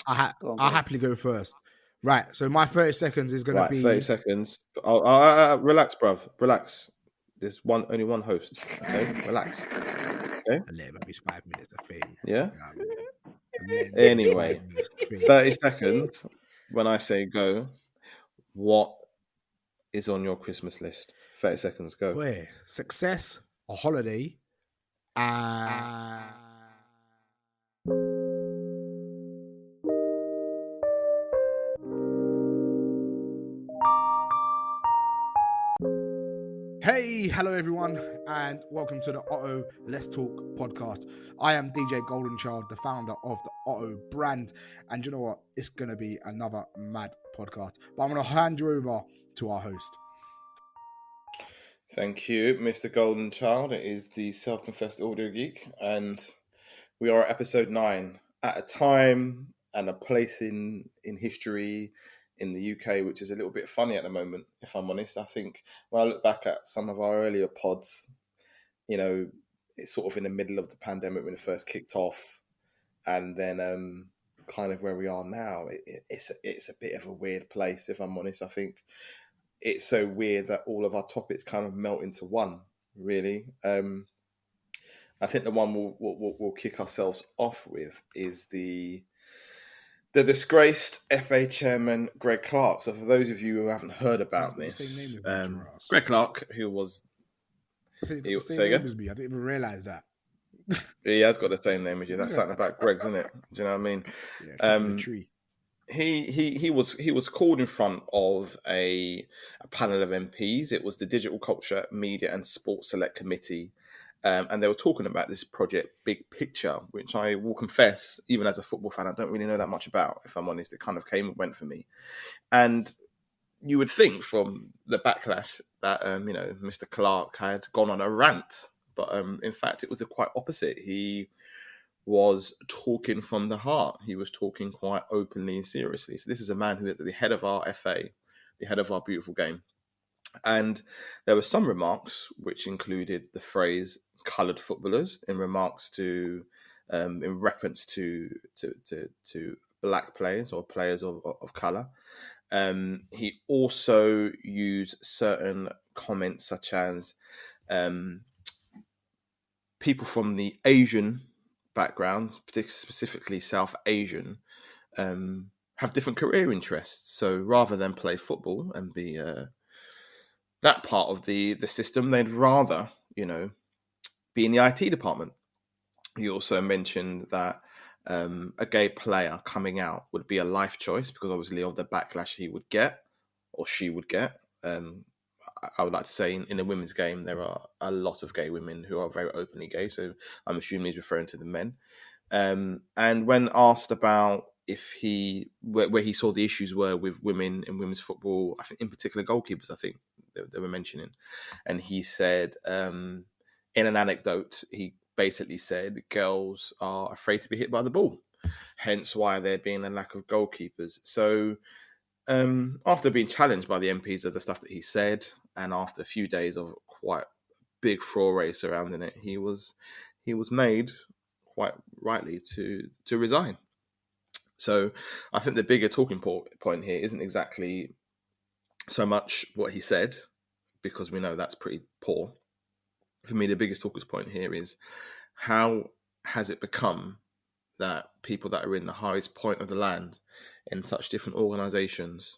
I'll happily go first. Right. So my 30 seconds is going to be 30 seconds. Relax, bruv. Relax. There's only one host. Okay, relax. Okay. Let him have his 5 minutes of fame. Yeah. Anyway, 30 seconds. When I say go, what is on your Christmas list? 30 seconds. Go. Boy, success, a holiday, Hey, hello everyone, and welcome to the Otto Let's Talk podcast. I am DJ Goldenchild, the founder of the Otto brand, and you know what? It's going to be another mad podcast, but I'm going to hand you over to our host. Thank you, Mr. Goldenchild. It is the self-confessed audio geek, and we are at episode 9, at a time and a place in history in the UK, which is a little bit funny at the moment, if I'm honest. I think when I look back at some of our earlier pods, you know, it's sort of in the middle of the pandemic when it first kicked off, and then kind of where we are now, it's a bit of a weird place, if I'm honest. I think it's so weird that all of our topics kind of melt into one, really. I think the one we'll kick ourselves off with is the disgraced FA chairman, Greg Clarke. So for those of you who haven't heard about this, Greg Clarke, who was... Same name as me. I didn't even realise that. He has got the same name as you. That's something about Greg's, isn't it? Do you know what I mean? Yeah, the tree. He was called in front of a panel of MPs. It was the Digital Culture, Media and Sports Select Committee. And they were talking about this project, Big Picture, which I will confess, even as a football fan, I don't really know that much about, if I'm honest. It kind of came and went for me. And you would think from the backlash that, Mr. Clarke had gone on a rant. But in fact, it was the quite opposite. He was talking from the heart. He was talking quite openly and seriously. So this is a man who is at the head of our FA, the head of our beautiful game. And there were some remarks which included the phrase coloured footballers in remarks to, in reference to black players or players of colour. He also used certain comments such as people from the Asian background, specifically South Asian, have different career interests. So rather than play football and be that part of the system, they'd rather, be in the IT department. He also mentioned that a gay player coming out would be a life choice because obviously of the backlash he would get or she would get. I would like to say in the women's game, there are a lot of gay women who are very openly gay. So I'm assuming he's referring to the men. And when asked about where he saw the issues were with women in women's football, I think in particular goalkeepers, I think they were mentioning. And he said, in an anecdote, he basically said girls are afraid to be hit by the ball, hence why there being a lack of goalkeepers. So after being challenged by the MPs of the stuff that he said, and after a few days of quite big furore surrounding it, he was made quite rightly to resign. So I think the bigger talking point here isn't exactly so much what he said, because we know that's pretty poor. For me, the biggest talker's point here is how has it become that people that are in the highest point of the land in such different organisations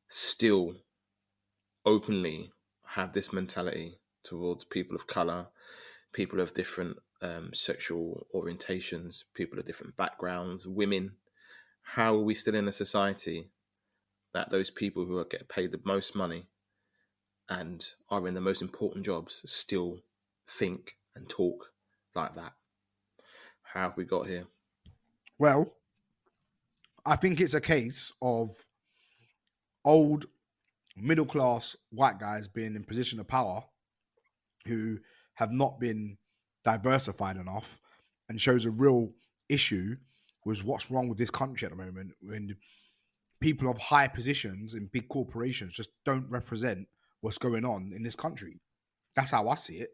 still openly have this mentality towards people of colour, people of different sexual orientations, people of different backgrounds, women. How are we still in a society that those people who get paid the most money and are in the most important jobs still think and talk like that? How have we got here? Well, I think it's a case of old middle-class white guys being in position of power who have not been diversified enough, and shows a real issue with what's wrong with this country at the moment when people of high positions in big corporations just don't represent what's going on in this country. That's how I see it.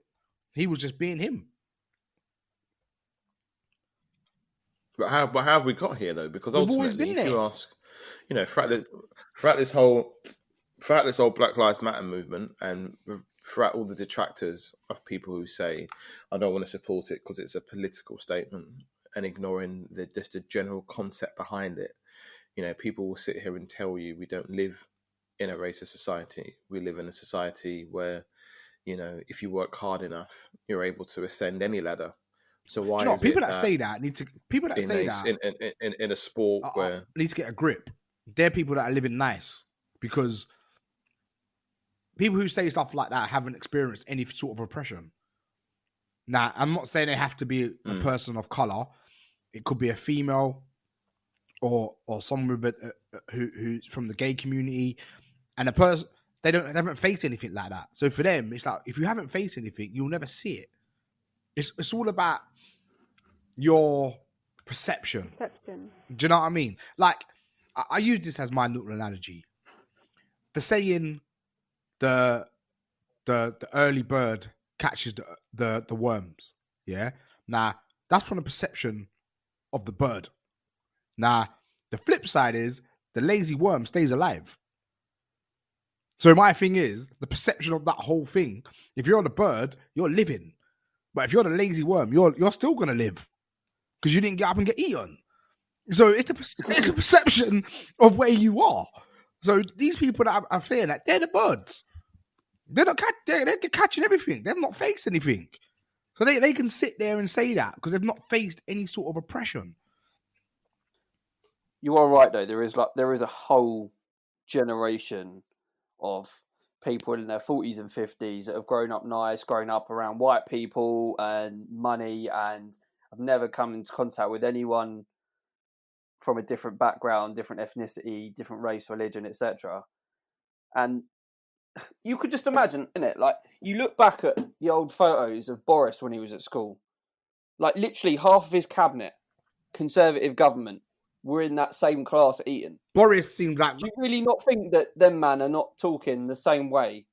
He was just being him. But how have we got here though? Because We've always ultimately, been if you there. ask, throughout this whole Black Lives Matter movement, and throughout all the detractors of people who say, "I don't want to support it because it's a political statement," and ignoring just the general concept behind it, people will sit here and tell you we don't live in a racist society. We live in a society where, if you work hard enough, you're able to ascend any ladder. So Do why you know what? is it People that that say that need to. People that say that in a sport where need to get a grip. They're people that are living nice, because people who say stuff like that haven't experienced any sort of oppression. Now, I'm not saying they have to be a person of color. It could be a female, or someone with who's from the gay community, and a person they haven't faced anything like that. So for them, it's like, if you haven't faced anything, you'll never see it. It's all about your perception. Do you know what I mean? Like, I use this as my little analogy. The saying, the early bird catches the worms. Yeah. Now, that's from the perception of the bird. Now, the flip side is the lazy worm stays alive. So my thing is, the perception of that whole thing. If you're the bird, you're living. But if you're the lazy worm, you're still gonna live, because you didn't get up and get eaten. So it's the perception of where you are. So these people that are saying that, they're the birds. They're not they're catching everything. They've not faced anything. So they can sit there and say that because they've not faced any sort of oppression. You are right though. There is a whole generation of people in their 40s and 50s that have grown up nice, grown up around white people and money, and have never come into contact with anyone from a different background, different ethnicity, different race, religion, etc. And you could just imagine, innit? Like, you look back at the old photos of Boris when he was at school, like literally half of his cabinet, Conservative government, were in that same class at Eton. Boris seems like... Do you really not think that them man are not talking the same way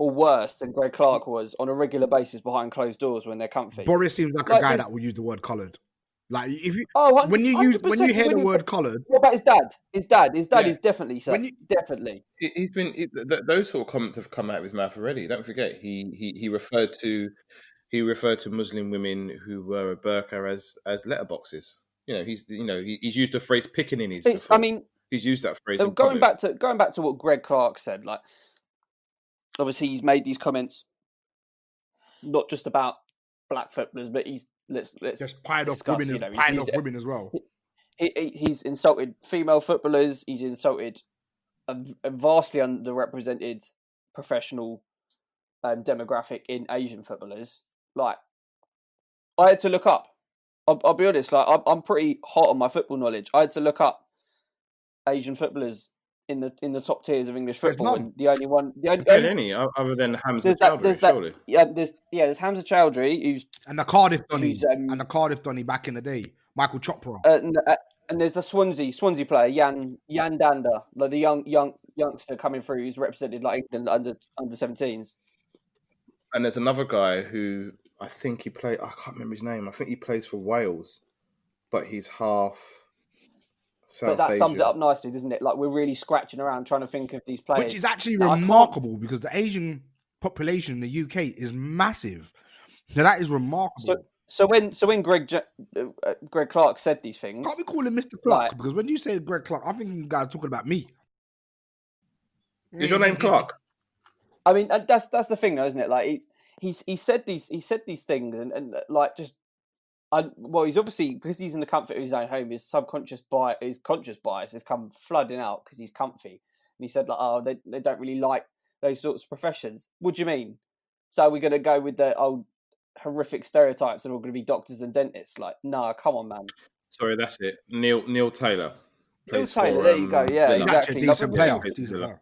or worse than Greg Clarke was on a regular basis behind closed doors when they're comfy? Boris seems like a guy that will use the word coloured. Like, if you when you hear the word coloured. What about his dad? His dad is definitely so. Definitely. Those sort of comments have come out of his mouth already. Don't forget, he referred to Muslim women who wear a burqa as letterboxes. He's used the phrase pickaninnies before. I mean, he's used that phrase. Going back to what Greg Clarke said, like, obviously he's made these comments not just about black footballers, but let's just piled off women as well. He's insulted female footballers. He's insulted a vastly underrepresented professional demographic in Asian footballers. Like, I had to look up. I'll be honest. Like, I'm pretty hot on my football knowledge. I had to look up Asian footballers in the top tiers of English football, and the only any other than Hamza Chowdhury, surely. There's Hamza Chowdhury, who's and the Cardiff Donny back in the day, Michael Chopra, and there's the Swansea player Yan Danda, like the young youngster coming through who's represented like England under 17s. And there's another guy who I think he played. I can't remember his name. I think he plays for Wales, but he's half South But that Asian. sums it up nicely, doesn't it? Like, we're really scratching around trying to think of these players, which is actually remarkable because the Asian population in the UK is massive. So that is remarkable. So when Greg Clarke said these things, can't we call him Mr. Clarke? Because when you say Greg Clarke, I think you guys are talking about me. Is your name Clarke? I mean, that's the thing, though, isn't it? Like, he said these things, and like, just he's obviously, because he's in the comfort of his own home, his conscious bias has come flooding out because he's comfy. And he said, like, oh, they don't really like those sorts of professions. What do you mean? So we're going to go with the old horrific stereotypes that are all going to be doctors and dentists? Like, no, come on, man. Sorry, that's it. Neil Taylor. Neil Taylor, there you go. Yeah, exactly. Decent player.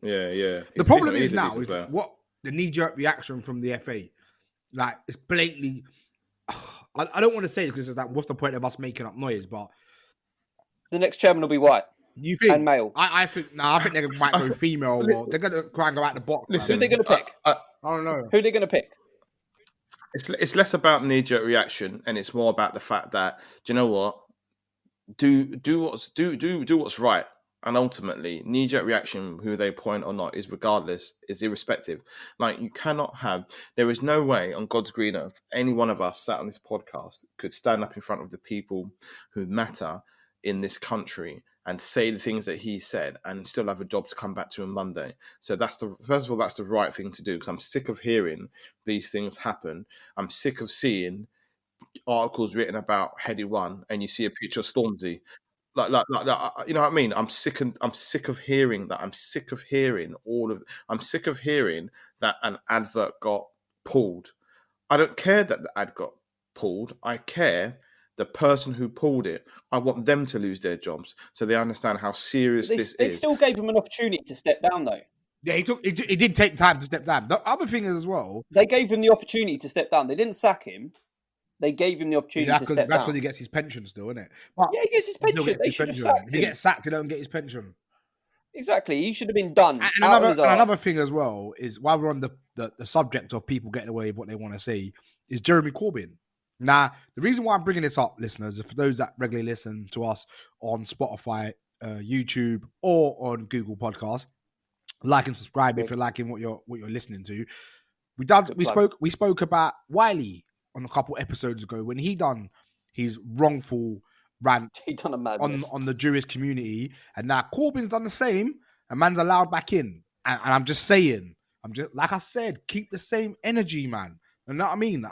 Yeah. The problem is now is what the knee-jerk reaction from the FA. Like, it's blatantly. I don't want to say it because it's like, what's the point of us making up noise? But the next chairman will be white. You think? And male. I think they might go female, or they're going to try and go out the box. Listen, who are they going to pick? I don't know. Who are they going to pick? It's less about knee-jerk reaction, and it's more about the fact that, do you know what? Do what's right. And ultimately, knee-jerk reaction, who they point or not, is regardless, is irrespective. Like, you cannot have, there is no way on God's green earth any one of us sat on this podcast could stand up in front of the people who matter in this country and say the things that he said and still have a job to come back to on Monday. So that's first of all, that's the right thing to do, because I'm sick of hearing these things happen. I'm sick of seeing articles written about Headie One and you see a picture of Stormzy. Like, you know what I mean? I'm sick of hearing that. I'm sick of hearing that an advert got pulled. I don't care that the ad got pulled. I care the person who pulled it. I want them to lose their jobs so they understand how serious this is. They still gave him an opportunity to step down, though. Yeah, it did take time to step down. The other thing is as well, they gave him the opportunity to step down. They didn't sack him. They gave him the opportunity to step down. That's because he gets his pension still, isn't it? But yeah, he gets his pension. They should have sacked him. If he gets sacked, he don't get his pension. Exactly. He should have been done. And another thing as well is, while we're on the subject of people getting away with what they want to say, is Jeremy Corbyn. Now, the reason why I'm bringing this up, listeners, for those that regularly listen to us on Spotify, YouTube, or on Google Podcasts, like and subscribe if you're liking what you're listening to. We spoke about Wiley on a couple episodes ago when he done his wrongful rant on the Jewish community, and now Corbyn's done the same, and man's allowed back in. And I'm just saying, like I said, keep the same energy, man. You know what I mean?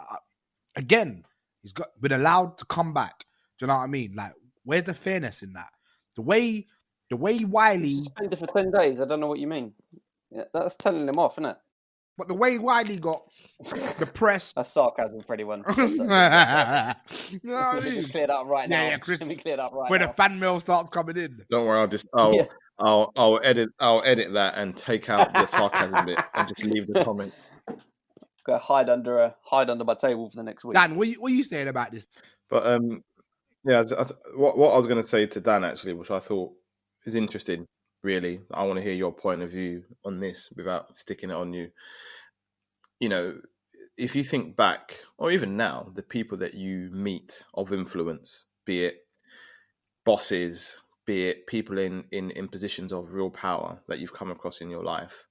Again, he's been allowed to come back. Do you know what I mean? Like, where's the fairness in that? The way Wiley suspended for 10 days. I don't know what you mean. Yeah, that's telling him off, isn't it? But the way Wiley got the press. That's sarcasm for anyone. You know what I mean? Just clear that up right now. Yeah, Chris. Let me clear that up right when now. the fan mail starts coming in. Don't worry, I'll edit that and take out the sarcasm bit and just leave the comment. Go hide under my table for the next week. Dan, what are you saying about this? But yeah, what I was going to say to Dan actually, which I thought is interesting. Really, I want to hear your point of view on this without sticking it on you. You know, if you think back, or even now, the people that you meet of influence, be it bosses, be it people in positions of real power that you've come across in your life,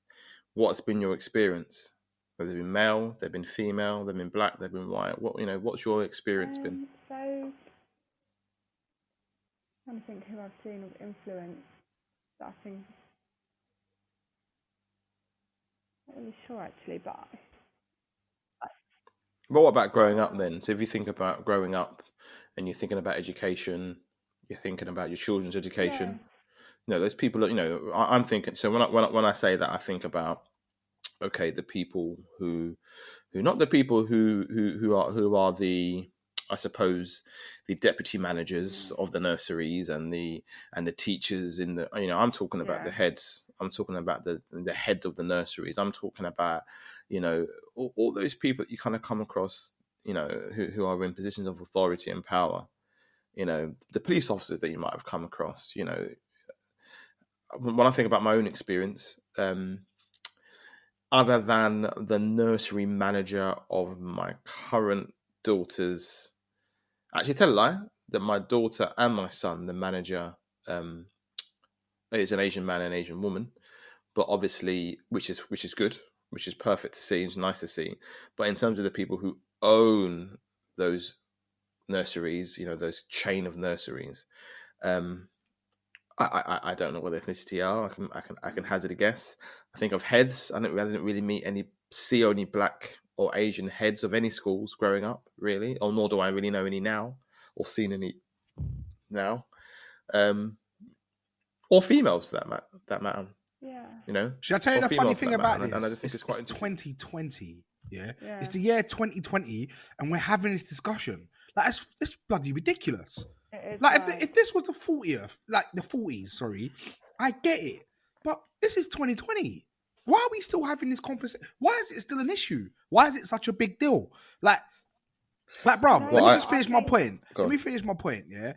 what's been your experience? Have they been male? They've been female? They've been black? They've been white? What's your experience been? So, I'm trying to think who I've seen of influence. I think I'm not really sure actually, but what about growing up then? So if you think about growing up and you're thinking about education, you're thinking about your children's education. Yeah. Those people that I'm thinking. So when I say that, I think about the people who not the people who are the, I suppose, the deputy managers of the nurseries and the teachers in the, I'm talking about the heads. I'm talking about the heads of the nurseries. I'm talking about, all those people that you kind of come across, who are in positions of authority and power. The police officers that you might have come across. When I think about my own experience, other than the nursery manager of my current daughter's. Actually, tell a lie, that my daughter and my son, the manager, is an Asian man and Asian woman, but obviously, which is good, which is perfect to see, it's nice to see. But in terms of the people who own those nurseries, those chain of nurseries, I don't know what their ethnicity are. I can hazard a guess. I think of heads. I didn't really see any black or Asian heads of any schools growing up, really, or nor do I really know any now, or seen any now, or females that matter. Yeah. Should I tell you the funny thing about this? And I think it's quite 2020. Yeah, it's the year 2020, and we're having this discussion. Like, it's bloody ridiculous. Like, if this was the 40s, sorry, I get it, but this is 2020. Why are we still having this conversation? Why is it still an issue? Why is it such a big deal? Like, bruv, let me just finish my point. Let me finish my point, yeah?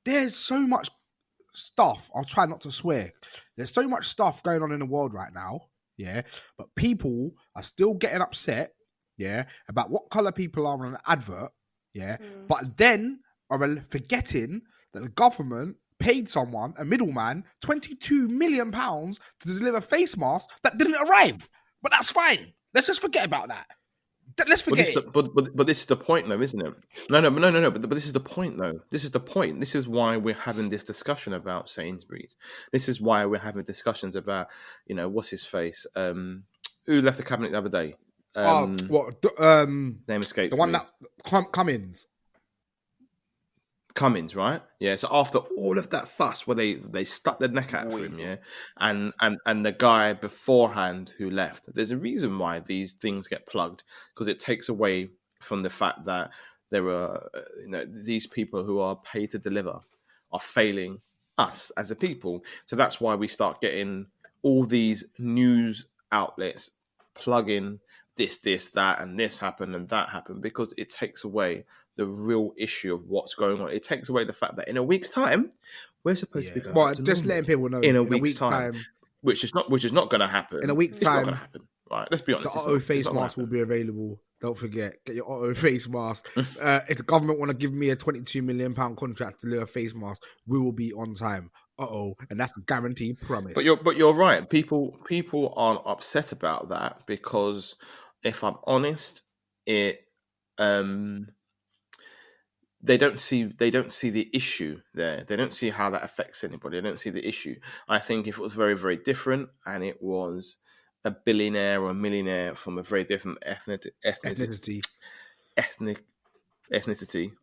There's so much stuff. I'll try not to swear. There's so much stuff going on in the world right now, yeah? But people are still getting upset yeah, about what color people are on an advert, yeah, but then are forgetting that the government paid someone, a middleman, £22 million to deliver face masks that didn't arrive. But that's fine. Let's just forget about that. Let's But forget this, it. but this is the point, though, isn't it? No. But this is the point, though. This is the point. This is why we're having this discussion about Sainsbury's. This is why we're having discussions about, what's his face? Who left the cabinet the other day? Name escapes The one me. that Cummins. Cummins, right? Yeah. So after all of that fuss, where they stuck their neck out for him, yeah, and the guy beforehand who left, there's a reason why these things get plugged, because it takes away from the fact that there are these people who are paid to deliver are failing us as a people. So that's why we start getting all these news outlets plugging this, that, and this happened and that happened, because it takes away the real issue of what's going on. It takes away the fact that in a week's time, we're supposed to be going back to just normal. letting people know In a week's time, which is not going to happen. In a week's it's time, not going to happen. Right? Let's be honest. The Otto face mask will be available. Don't forget, get your Otto face mask. If the government want to give me a £22 million contract to deliver a face mask, we will be on time. And that's a guaranteed promise. But you're right. People aren't upset about that, because if I'm honest, it they don't see the issue there. They don't see how that affects anybody. They don't see the issue. I think if it was very, very different, and it was a billionaire or a millionaire from a very different ethnicity,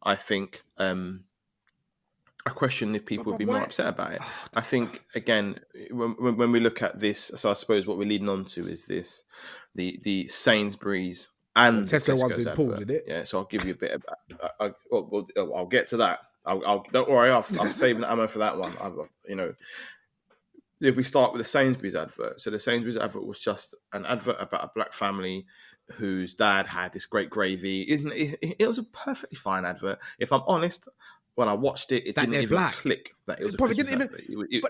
I think I question if people would be more upset about it. I think, again, when we look at this, so I suppose what we're leading on to is this: the Sainsbury's and the Tesco one's Tesco's been pulled, advert. did it? Yeah, so I'll give you a bit of. I'll get to that. I'll don't worry. I'm saving the ammo for that one. If we start with the Sainsbury's advert, so the Sainsbury's advert was just an advert about a black family whose dad had this great gravy. It was a perfectly fine advert. If I'm honest, when I watched it, it didn't even click that it was a Christmas advert.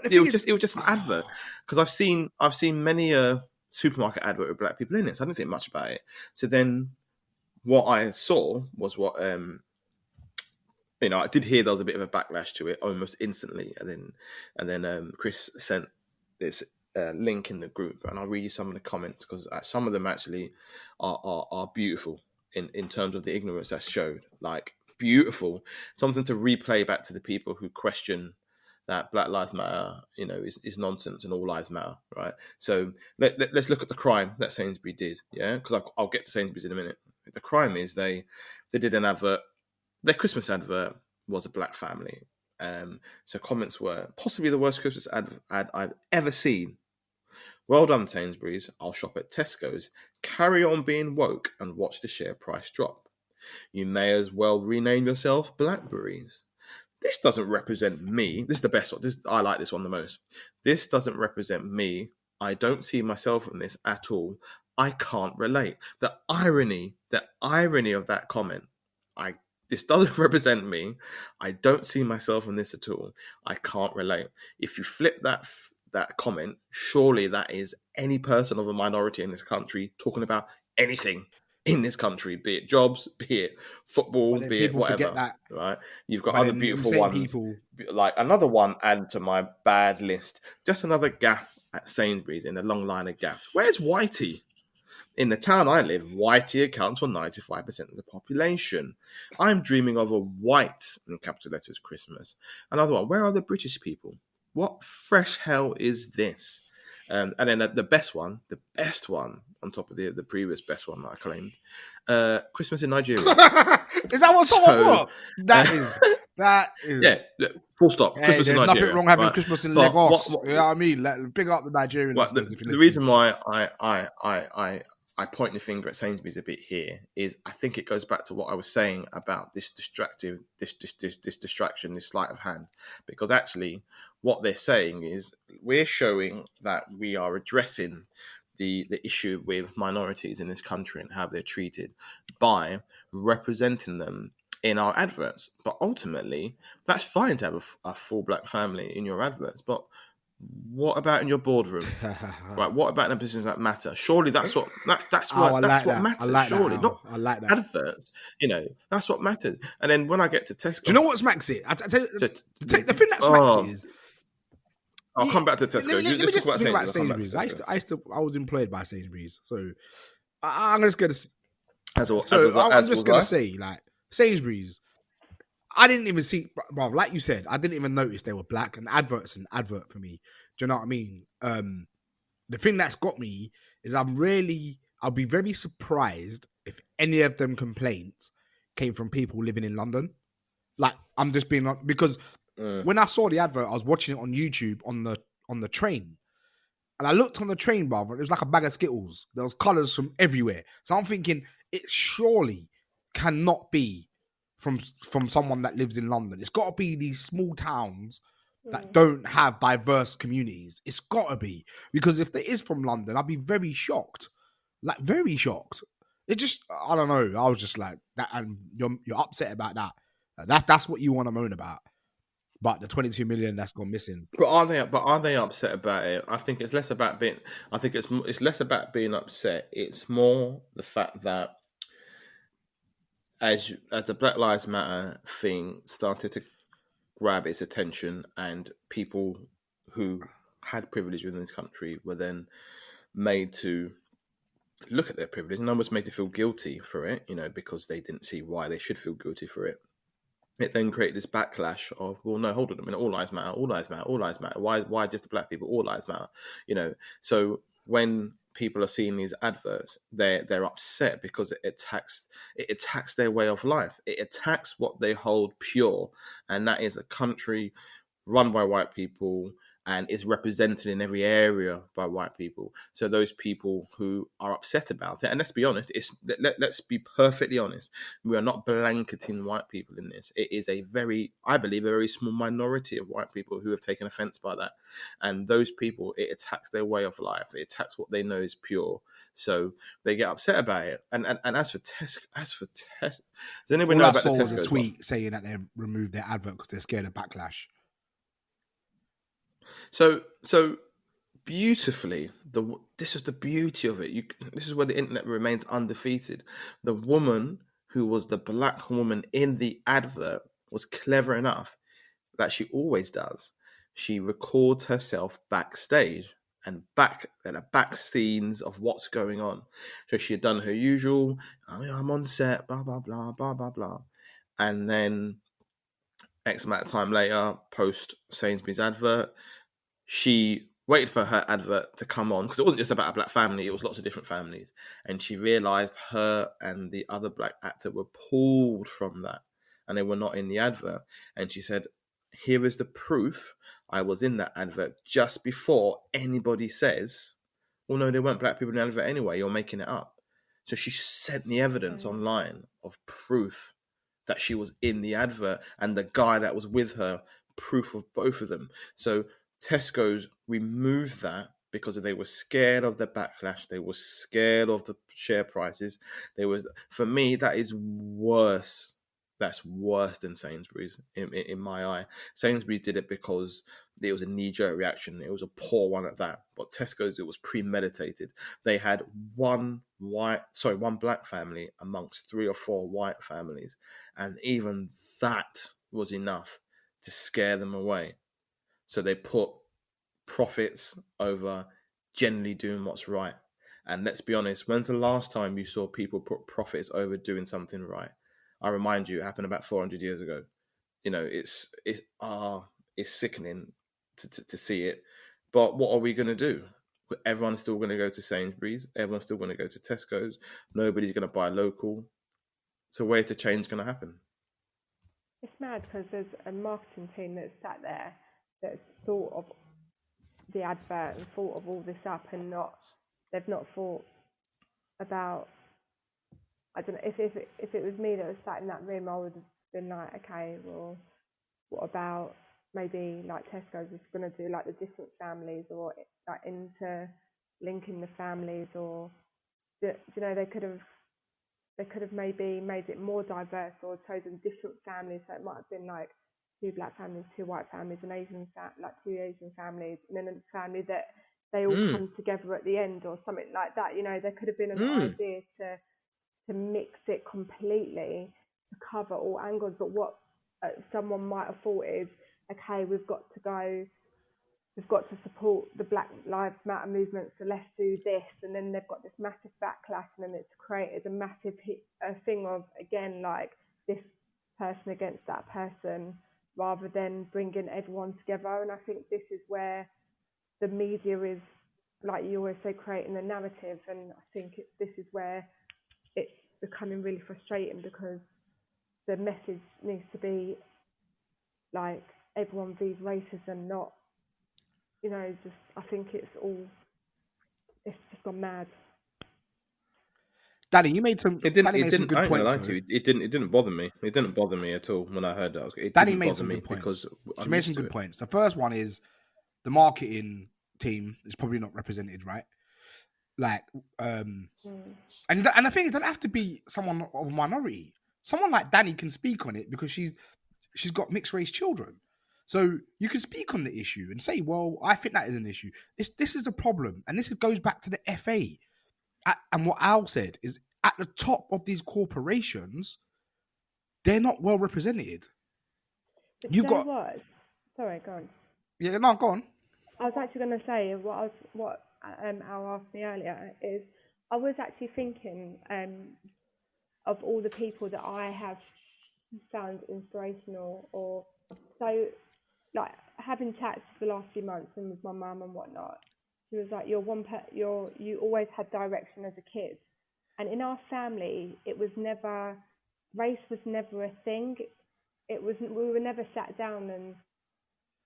It was just an advert, because I've seen many supermarket advert with black people in it, so I didn't think much about it. So then, what I saw was what I did hear there was a bit of a backlash to it almost instantly, and then Chris sent this link in the group, and I'll read you some of the comments, because some of them actually are beautiful in terms of the ignorance that's showed. Like, beautiful, something to replay back to the people who question that Black Lives Matter, is nonsense and all lives matter, right? So let's look at the crime that Sainsbury did, yeah, because I'll get to Sainsbury's in a minute. The crime is they did an advert. Their Christmas advert was a black family. So comments were, possibly the worst Christmas ad I've ever seen. Well done, Sainsbury's. I'll shop at Tesco's. Carry on being woke and watch the share price drop. You may as well rename yourself Blackberries. This doesn't represent me. This is the best one. I like this one the most. This doesn't represent me. I don't see myself in this at all. I can't relate. The irony of that comment. This doesn't represent me. I don't see myself in this at all. I can't relate. If you flip that comment, surely that is any person of a minority in this country talking about anything in this country, be it jobs, be it football, be it whatever. Right? You've got other beautiful ones. Like another one added to my bad list. Just another gaff at Sainsbury's in a long line of gaffs. Where's Whitey? In the town I live, Whitey accounts for 95% of the population. I'm dreaming of a white, in capital letters, Christmas. Another one, where are the British people? What fresh hell is this? And then the best one, on top of the previous best one that I claimed, Christmas in Nigeria. Is that what someone brought? That is. Yeah, full stop. Hey, Christmas in Nigeria. There's nothing wrong having Christmas in Lagos. You know what I mean? Big up the Nigerian listeners. The reason why I point the finger at Sainsbury's a bit here is I think it goes back to what I was saying about this distraction, this sleight of hand. Because actually, what they're saying is we're showing that we are addressing the issue with minorities in this country and how they're treated by representing them in our adverts. But ultimately, that's fine to have a full black family in your adverts. But What about in your boardroom? Right, what about in the business that matter? Surely that's what I like what that. I matters. like that, Surely, not Al. I like that. adverts. That's what matters. And then when I get to Tesco, Do you know what smacks it? I tell you, so, the thing that smacks it is. I'll come back to Let Tesco. me Let's talk just about speak about Sainsbury's. I'll come back to Sainsbury's. Tesco. I was employed by Sainsbury's, so I'm just gonna. As I'm just was gonna I. say, like, Sainsbury's. I didn't even see, well, like you said, I didn't even notice they were black. And advert's an advert for me. Do you know what I mean? The thing that's got me is I'll be very surprised if any of them complaints came from people living in London. Like, I'm just being, because when I saw the advert, I was watching it on YouTube on the train. And I looked on the train, brother, it was like a bag of Skittles. There was colours from everywhere. So I'm thinking, it surely cannot be from someone that lives in London. It's got to be these small towns that don't have diverse communities. It's got to be. Because if it is from London, I'd be very shocked. Like, very shocked. It just, I don't know. I was just like, that, and you're upset about that. That's what you want to moan about. But the 22 million that's gone missing. But are they upset about it? I think it's less about being. I think it's less about being upset. It's more the fact that as the Black Lives Matter thing started to grab its attention, and people who had privilege within this country were then made to look at their privilege, and almost made to feel guilty for it, because they didn't see why they should feel guilty for it. It then created this backlash of, well, no, hold on a minute, all lives matter, all lives matter, all lives matter. Why just the black people? All lives matter, So when people are seeing these adverts, they're upset because it attacks their way of life. It attacks what they hold pure, and that is a country run by white people and is represented in every area by white people. So those people who are upset about it, and let's be honest, let's be perfectly honest, we are not blanketing white people in this. It is I believe, a very small minority of white people who have taken offense by that. And those people, it attacks their way of life. It attacks what they know is pure. So they get upset about it. And as for Tesco, does anybody know All I about the saw was a Tesco's one? tweet saying that they removed their advert because they're scared of backlash. So beautifully, this is the beauty of it. This is where the internet remains undefeated. The woman who was the black woman in the advert was clever enough, that she always does. She records herself backstage and back scenes of what's going on. So she had done her usual, I'm on set, blah blah blah blah blah blah, and then X amount of time later, post Sainsbury's advert, she waited for her advert to come on, because it wasn't just about a black family, it was lots of different families. And she realised her and the other black actor were pulled from that, and they were not in the advert. And she said, here is the proof I was in that advert, just before anybody says, well, no, there weren't black people in the advert anyway, you're making it up. So she sent the evidence online of proof that she was in the advert, and the guy that was with her, proof of both of them. So Tesco's removed that because they were scared of the backlash. They were scared of the share prices. For me, that is worse. That's worse than Sainsbury's in my eye. Sainsbury's did it because it was a knee-jerk reaction. It was a poor one at that. But Tesco's, it was premeditated. They had one black family amongst 3 or 4 white families, and even that was enough to scare them away. So they put profits over generally doing what's right. And let's be honest, when's the last time you saw people put profits over doing something right? I remind you, it happened about 400 years ago. It's sickening to see it. But what are we going to do? Everyone's still going to go to Sainsbury's. Everyone's still going to go to Tesco's. Nobody's going to buy local. So where's the change going to happen? It's mad because there's a marketing team that's sat there that's thought of the advert and thought of all this up, and they've not thought about, I don't know, if it was me that was sat in that room, I would have been like, okay, well, what about maybe like Tesco's is going to do like the different families, or like interlinking the families, or they could have maybe made it more diverse, or chosen different families. So it might have been like, 2 black families, 2 white families, an Asian like 2 Asian families, and then a family that they all come together at the end or something like that. You know, there could have been an idea to mix it completely to cover all angles. But what someone might have thought is, okay, we've got to support the Black Lives Matter movement, so let's do this. And then they've got this massive backlash, and then it's created a massive thing of, again, like this person against that person, rather than bringing everyone together. And I think this is where the media is, like you always say, creating the narrative. And I think this is where it's becoming really frustrating, because the message needs to be like everyone views racism, not, you know, just, I think it's just gone mad. Danny, you made some. It didn't. Danny It made some didn't. good I ain't gonna points. lie to you. It didn't. It didn't bother me. It didn't bother me at all when I heard that. It Danny didn't made bother some me good points. because She made some good points. The first one is the marketing team is probably not represented, right? Like, and the thing is, doesn't have to be someone of a minority. Someone like Danny can speak on it because she's got mixed race children. So you can speak on the issue and say, well, I think that is an issue. This is a problem. And this goes back to the FA. And what Al said is, at the top of these corporations, they're not well represented. But You've got what? Sorry, go on. Yeah, no, go on. I was actually going to say what Al asked me earlier is, I was actually thinking of all the people that I have found inspirational, or so, like, having chats for the last few months and with my mum and whatnot. She was like, you always had direction as a kid, and in our family, race was never a thing. We were never sat down and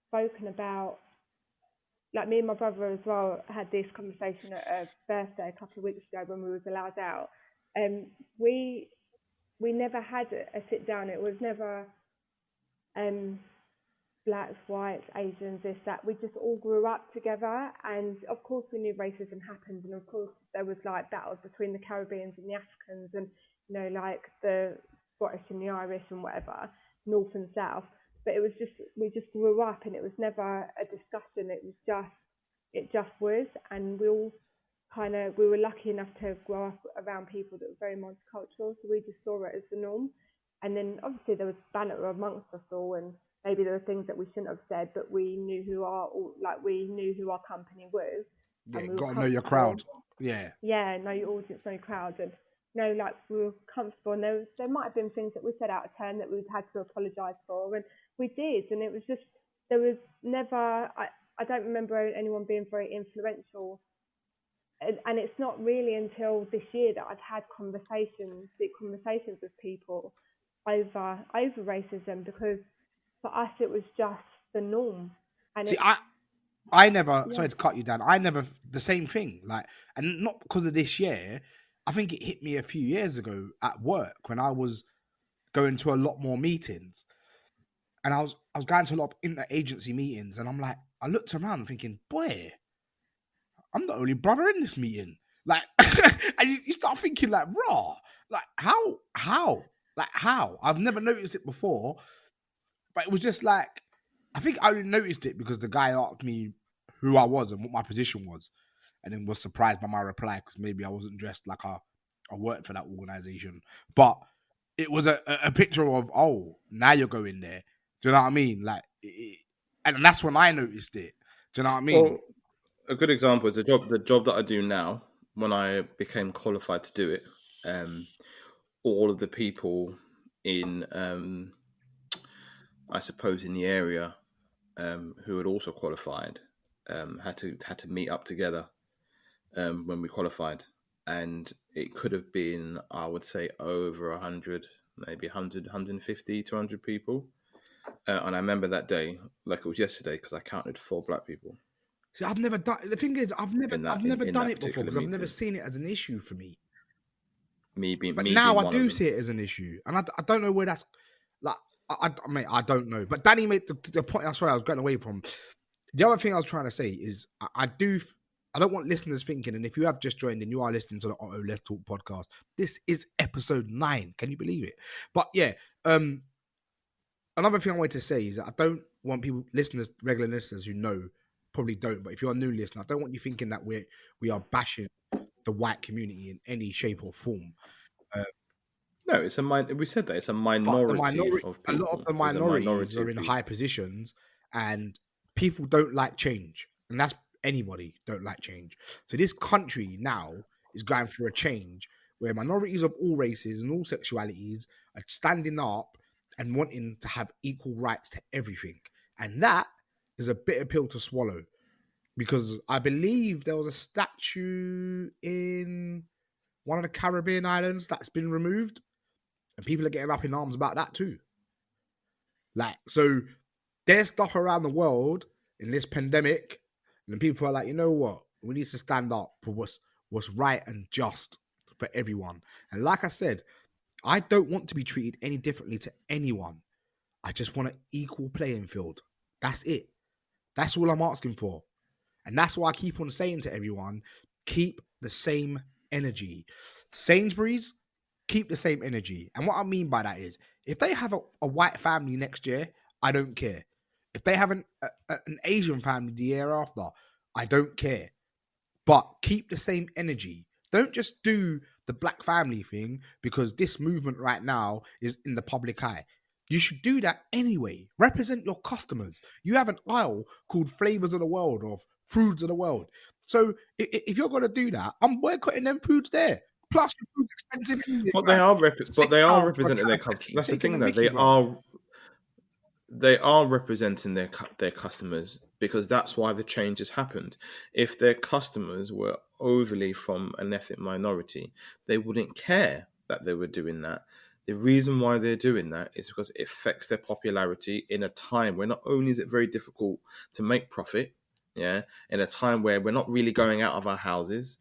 spoken about. Like, me and my brother as well had this conversation at a birthday a couple of weeks ago when we was allowed out. We never had a sit down. It was never blacks, whites, Asians, this, that. We just all grew up together, and of course we knew racism happened, and of course there was like battles between the Caribbeans and the Africans, and, you know, like the Scottish and the Irish and whatever, North and South. But it was just, we just grew up, and it was never a discussion. It just was, and we were lucky enough to grow up around people that were very multicultural, so we just saw it as the norm. And then obviously there was banter amongst us all, and maybe there were things that we shouldn't have said, but we knew who our company was. Yeah, you got to know your crowd. Yeah. Yeah, know your audience, know your crowd, and like, we were comfortable. And there might have been things that we said out of turn that we'd had to apologise for, and we did. And it was just, there was never, I don't remember anyone being very influential. And it's not really until this year that I've had deep conversations with people over racism, because for us it was just the norm. And see, I never, sorry to cut you down, I never, the same thing, like, and not because of this year. I think it hit me a few years ago at work when I was going to a lot more meetings, and I was going to a lot of inter-agency meetings, and I'm like, I looked around thinking, boy, I'm the only brother in this meeting. Like, and you start thinking, like, raw, like, how? I've never noticed it before, but it was just like, I think I only noticed it because the guy asked me who I was and what my position was, and then was surprised by my reply because maybe I wasn't dressed like I worked for that organization. But it was a picture of, oh, now you're going there. Do you know what I mean? Like, and that's when I noticed it. Do you know what I mean? Well, a good example is the job that I do now. When I became qualified to do it, all of the people in, I suppose, in the area who had also qualified had to meet up together when we qualified, and it could have been, I would say, over 100, maybe 100, 150, 200 people. And I remember that day like it was yesterday because I counted 4 black people. See, I've never done. The thing is, I've never done it before because I've never seen it as an issue for me. But now I do see it as an issue, and I don't know where that's like. I don't know. But Danny made the point. I'm sorry, I was going away from. The other thing I was trying to say is I don't want listeners thinking, and if you have just joined and you are listening to the Otto Let's Talk podcast, this is episode 9. Can you believe it? But yeah, another thing I wanted to say is that I don't want people, regular listeners who know, probably don't, but if you're a new listener, I don't want you thinking that we are bashing the white community in any shape or form. No, we said that it's a But minority of a lot of people. the There's a minorities minority are of in people. high positions, and people don't like change, and that's anybody don't like change. So this country now is going through a change where minorities of all races and all sexualities are standing up and wanting to have equal rights to everything, and that is a bitter pill to swallow. Because I believe there was a statue in one of the Caribbean islands that's been removed, and people are getting up in arms about that too. Like, so there's stuff around the world in this pandemic, and people are like, you know what? We need to stand up for what's right and just for everyone. And like I said, I don't want to be treated any differently to anyone. I just want an equal playing field. That's it. That's all I'm asking for. And that's why I keep on saying to everyone, keep the same energy. Sainsbury's, keep the same energy. And what I mean by that is, if they have a white family next year, I don't care. If they have an Asian family the year after, I don't care. But keep the same energy. Don't just do the black family thing because this movement right now is in the public eye. You should do that anyway. Represent your customers. You have an aisle called Flavors of the World or Foods of the World. So if you're going to do that, I'm boycotting them foods there. Plus, your food's expensive anyway. But £6 they are for a representing their can of customers. Pepsi. That's the Taking thing, a though. mickey, bro. They are representing their customers, because that's why the change has happened. If their customers were overly from an ethnic minority, they wouldn't care that they were doing that. The reason why they're doing that is because it affects their popularity in a time where not only is it very difficult to make profit, yeah, in a time where we're not really going out of our houses,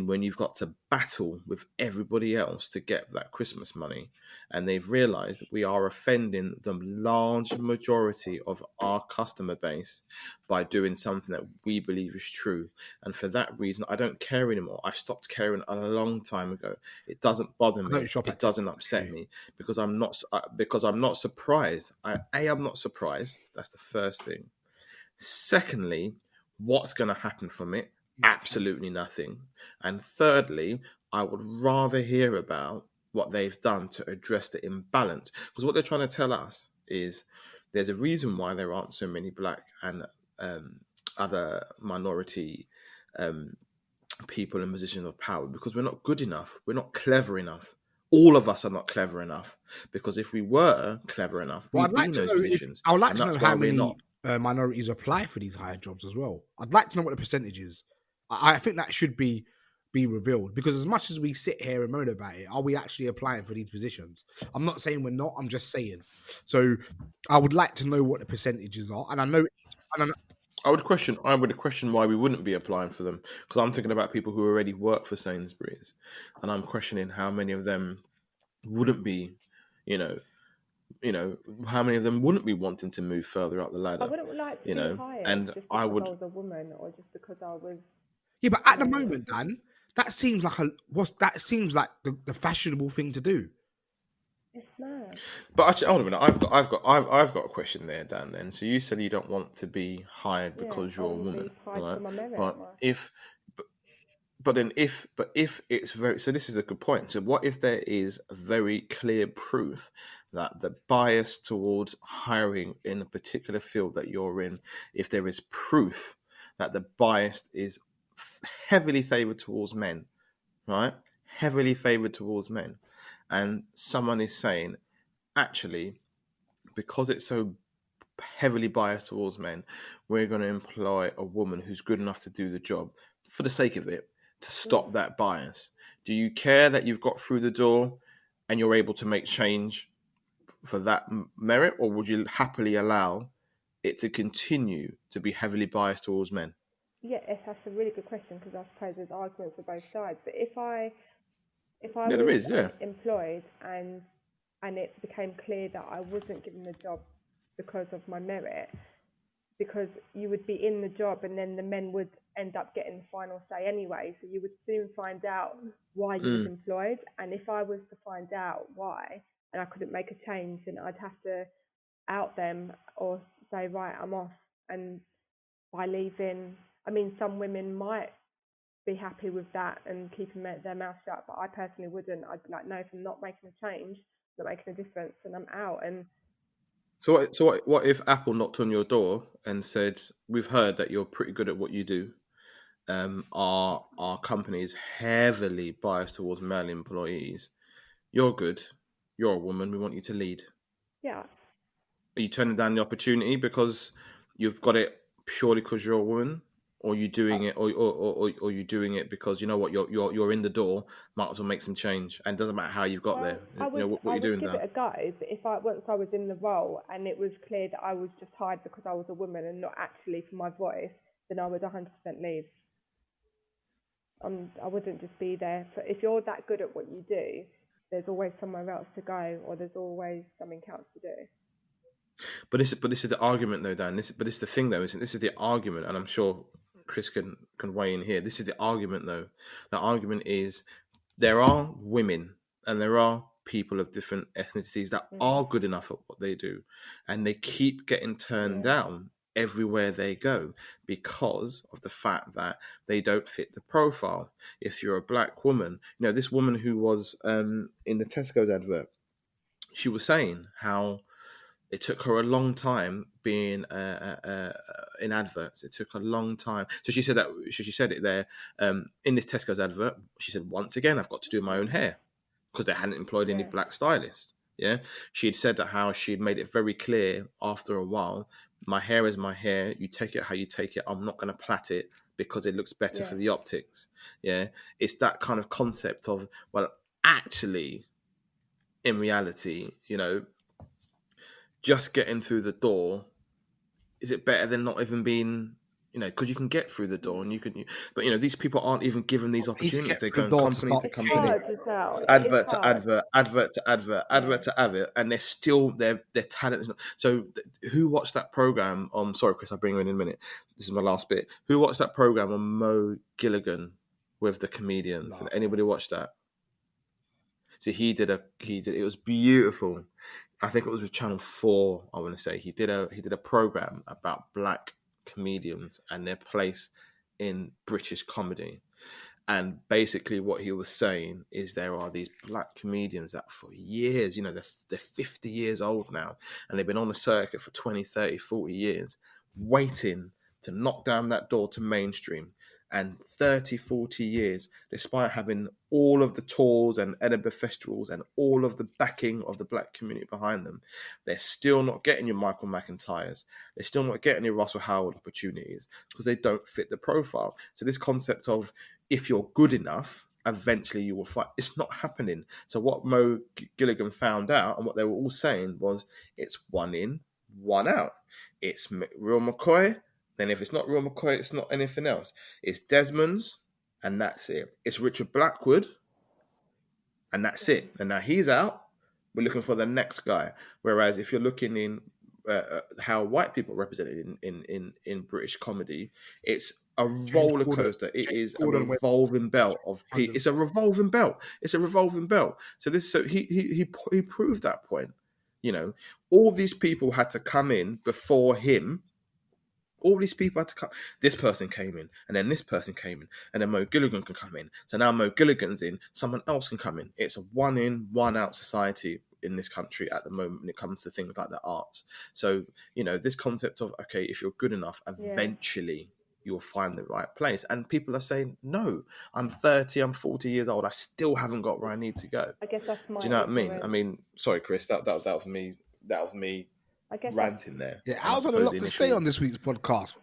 when you've got to battle with everybody else to get that Christmas money, and they've realized that we are offending the large majority of our customer base by doing something that we believe is true. And for that reason, I don't care anymore. I've stopped caring a long time ago. It doesn't bother I don't me. shop It at doesn't Tesco, upset yeah. me, because I'm not surprised. I'm not surprised. That's the first thing. Secondly, what's going to happen from it? Absolutely nothing. And thirdly, I would rather hear about what they've done to address the imbalance, because what they're trying to tell us is there's a reason why there aren't so many black and other minority people in positions of power, because we're not good enough. We're not clever enough. All of us are not clever enough, because if we were clever enough, Well, we'd be in those positions. I would like And to know that's how why we're many not. minorities apply for these higher jobs as well. I'd like to know what the percentage is. I think that should be revealed, because as much as we sit here and moan about it, are we actually applying for these positions? I'm not saying we're not. I'm just saying. So I would like to know what the percentages are, and I know. I would question why we wouldn't be applying for them, because I'm thinking about people who already work for Sainsbury's, and I'm questioning how many of them wouldn't be, you know, how many of them wouldn't be wanting to move further up the I ladder, wouldn't like to be hired and just I because I would. was a woman or just because I was. Yeah, but at the No. moment, Dan, that seems like the fashionable thing to do. It's mad. But actually, hold on a minute. I've got a question there, Dan. Then, so you said you don't want to be hired Yeah, because I you're a want to woman, be hired right? for my merit. But if if it's very, so this is a good point. So what if there is very clear proof that the bias towards hiring in a particular field that you're in, if there is proof that the bias is heavily favored towards men, right? Heavily favored towards men, and someone is saying, actually, because it's so heavily biased towards men, we're going to employ a woman who's good enough to do the job for the sake of it, to stop that bias. Do you care that you've got through the door and you're able to make change for that merit, or would you happily allow it to continue to be heavily biased towards men? Yeah, that's a really good question, because I suppose there's arguments for both sides. But if I Yeah, there was is, yeah. employed and it became clear that I wasn't given the job because of my merit, because you would be in the job and then the men would end up getting the final say anyway, so you would soon find out why you was employed. And if I was to find out why and I couldn't make a change, then I'd have to out them or say, right, I'm off, and by leaving, I mean, some women might be happy with that and keeping their mouth shut, but I personally wouldn't. I'd be like, no, if I'm not making a change, not making a difference, and I'm out. And So what if Apple knocked on your door and said, "We've heard that you're pretty good at what you do. Our company is heavily biased towards male employees. You're good. You're a woman. We want you to lead." yeah, Are you turning down the opportunity because you've got it purely because you're a woman, or you doing it, or you doing it because you know what, you're in the door, might as well make some change, and it doesn't matter how you've got there. I You know what would you're doing give there. it a go, but if once I was in the role and it was clear that I was just hired because I was a woman and not actually for my voice, then I would 100% leave. I wouldn't just be there. If you're that good at what you do, there's always somewhere else to go, or there's always something else to do. But this is the argument, though, Dan. This is the thing, though. Isn't this is the argument, and I'm sure Chris can weigh in here. This is the argument, though. The argument is there are women and there are people of different ethnicities that are good enough at what they do, and they keep getting turned down everywhere they go because of the fact that they don't fit the profile. If you're a black woman, you know, this woman who was in the Tesco's advert, she was saying how it took her a long time being in adverts. It took a long time. So she said that. She said it there in this Tesco's advert. She said, once again, I've got to do my own hair because they hadn't employed any black stylists. Yeah, she had said that how she had made it very clear after a while. My hair is my hair. You take it how you take it. I'm not going to plait it because it looks better for the optics. Yeah, it's that kind of concept of, well, actually, in reality, you know, just getting through the door, is it better than not even being, you know, because you can get through the door and you can, but you know, these people aren't even given these opportunities. They're going company to company, advert to advert, advert to advert, advert to advert, and they're still their talent. So who watched that program on? Sorry, Chris, I'll bring you in a minute. This is my last bit. Who watched that program on Mo Gilligan with the comedians? Did anybody watch that? See, he did. It was beautiful. I think it was with Channel 4. I want to say he did a program about black comedians and their place in British comedy. And basically, what he was saying is there are these black comedians that for years, you know, they're 50 years old now, and they've been on the circuit for 20, 30, 40 years, waiting to knock down that door to mainstream. And 30, 40 years, despite having all of the tours and Edinburgh festivals and all of the backing of the black community behind them, they're still not getting your Michael McIntyres. They're still not getting your Russell Howard opportunities because they don't fit the profile. So this concept of if you're good enough, eventually you will find, it's not happening. So what Mo Gilligan found out and what they were all saying was it's one in, one out. It's Real McCoy. Then if it's not Real McCoy, it's not anything else. It's Desmond's, and that's it. It's Richard Blackwood, and that's it. And now he's out. We're looking for the next guy. Whereas if you're looking in how white people are represented in British comedy, it's a roller coaster. It is a revolving belt of people. It's a revolving belt. It's a revolving belt. So he proved that point. You know, all these people had to come in before him. All these people had to come. This person came in, and then this person came in, and then Mo Gilligan can come in. So now Mo Gilligan's in, someone else can come in. It's a one in, one out society in this country at the moment when it comes to things like the arts. So, you know, this concept of, okay, if you're good enough, eventually you'll find the right place. And people are saying, no, I'm 30, I'm 40 years old. I still haven't got where I need to go. I guess that's my. Do you know what I mean? I mean, sorry, Chris, that was me. That was me. I guess ranting there. Yeah, I was on a lot to say on this week's podcast.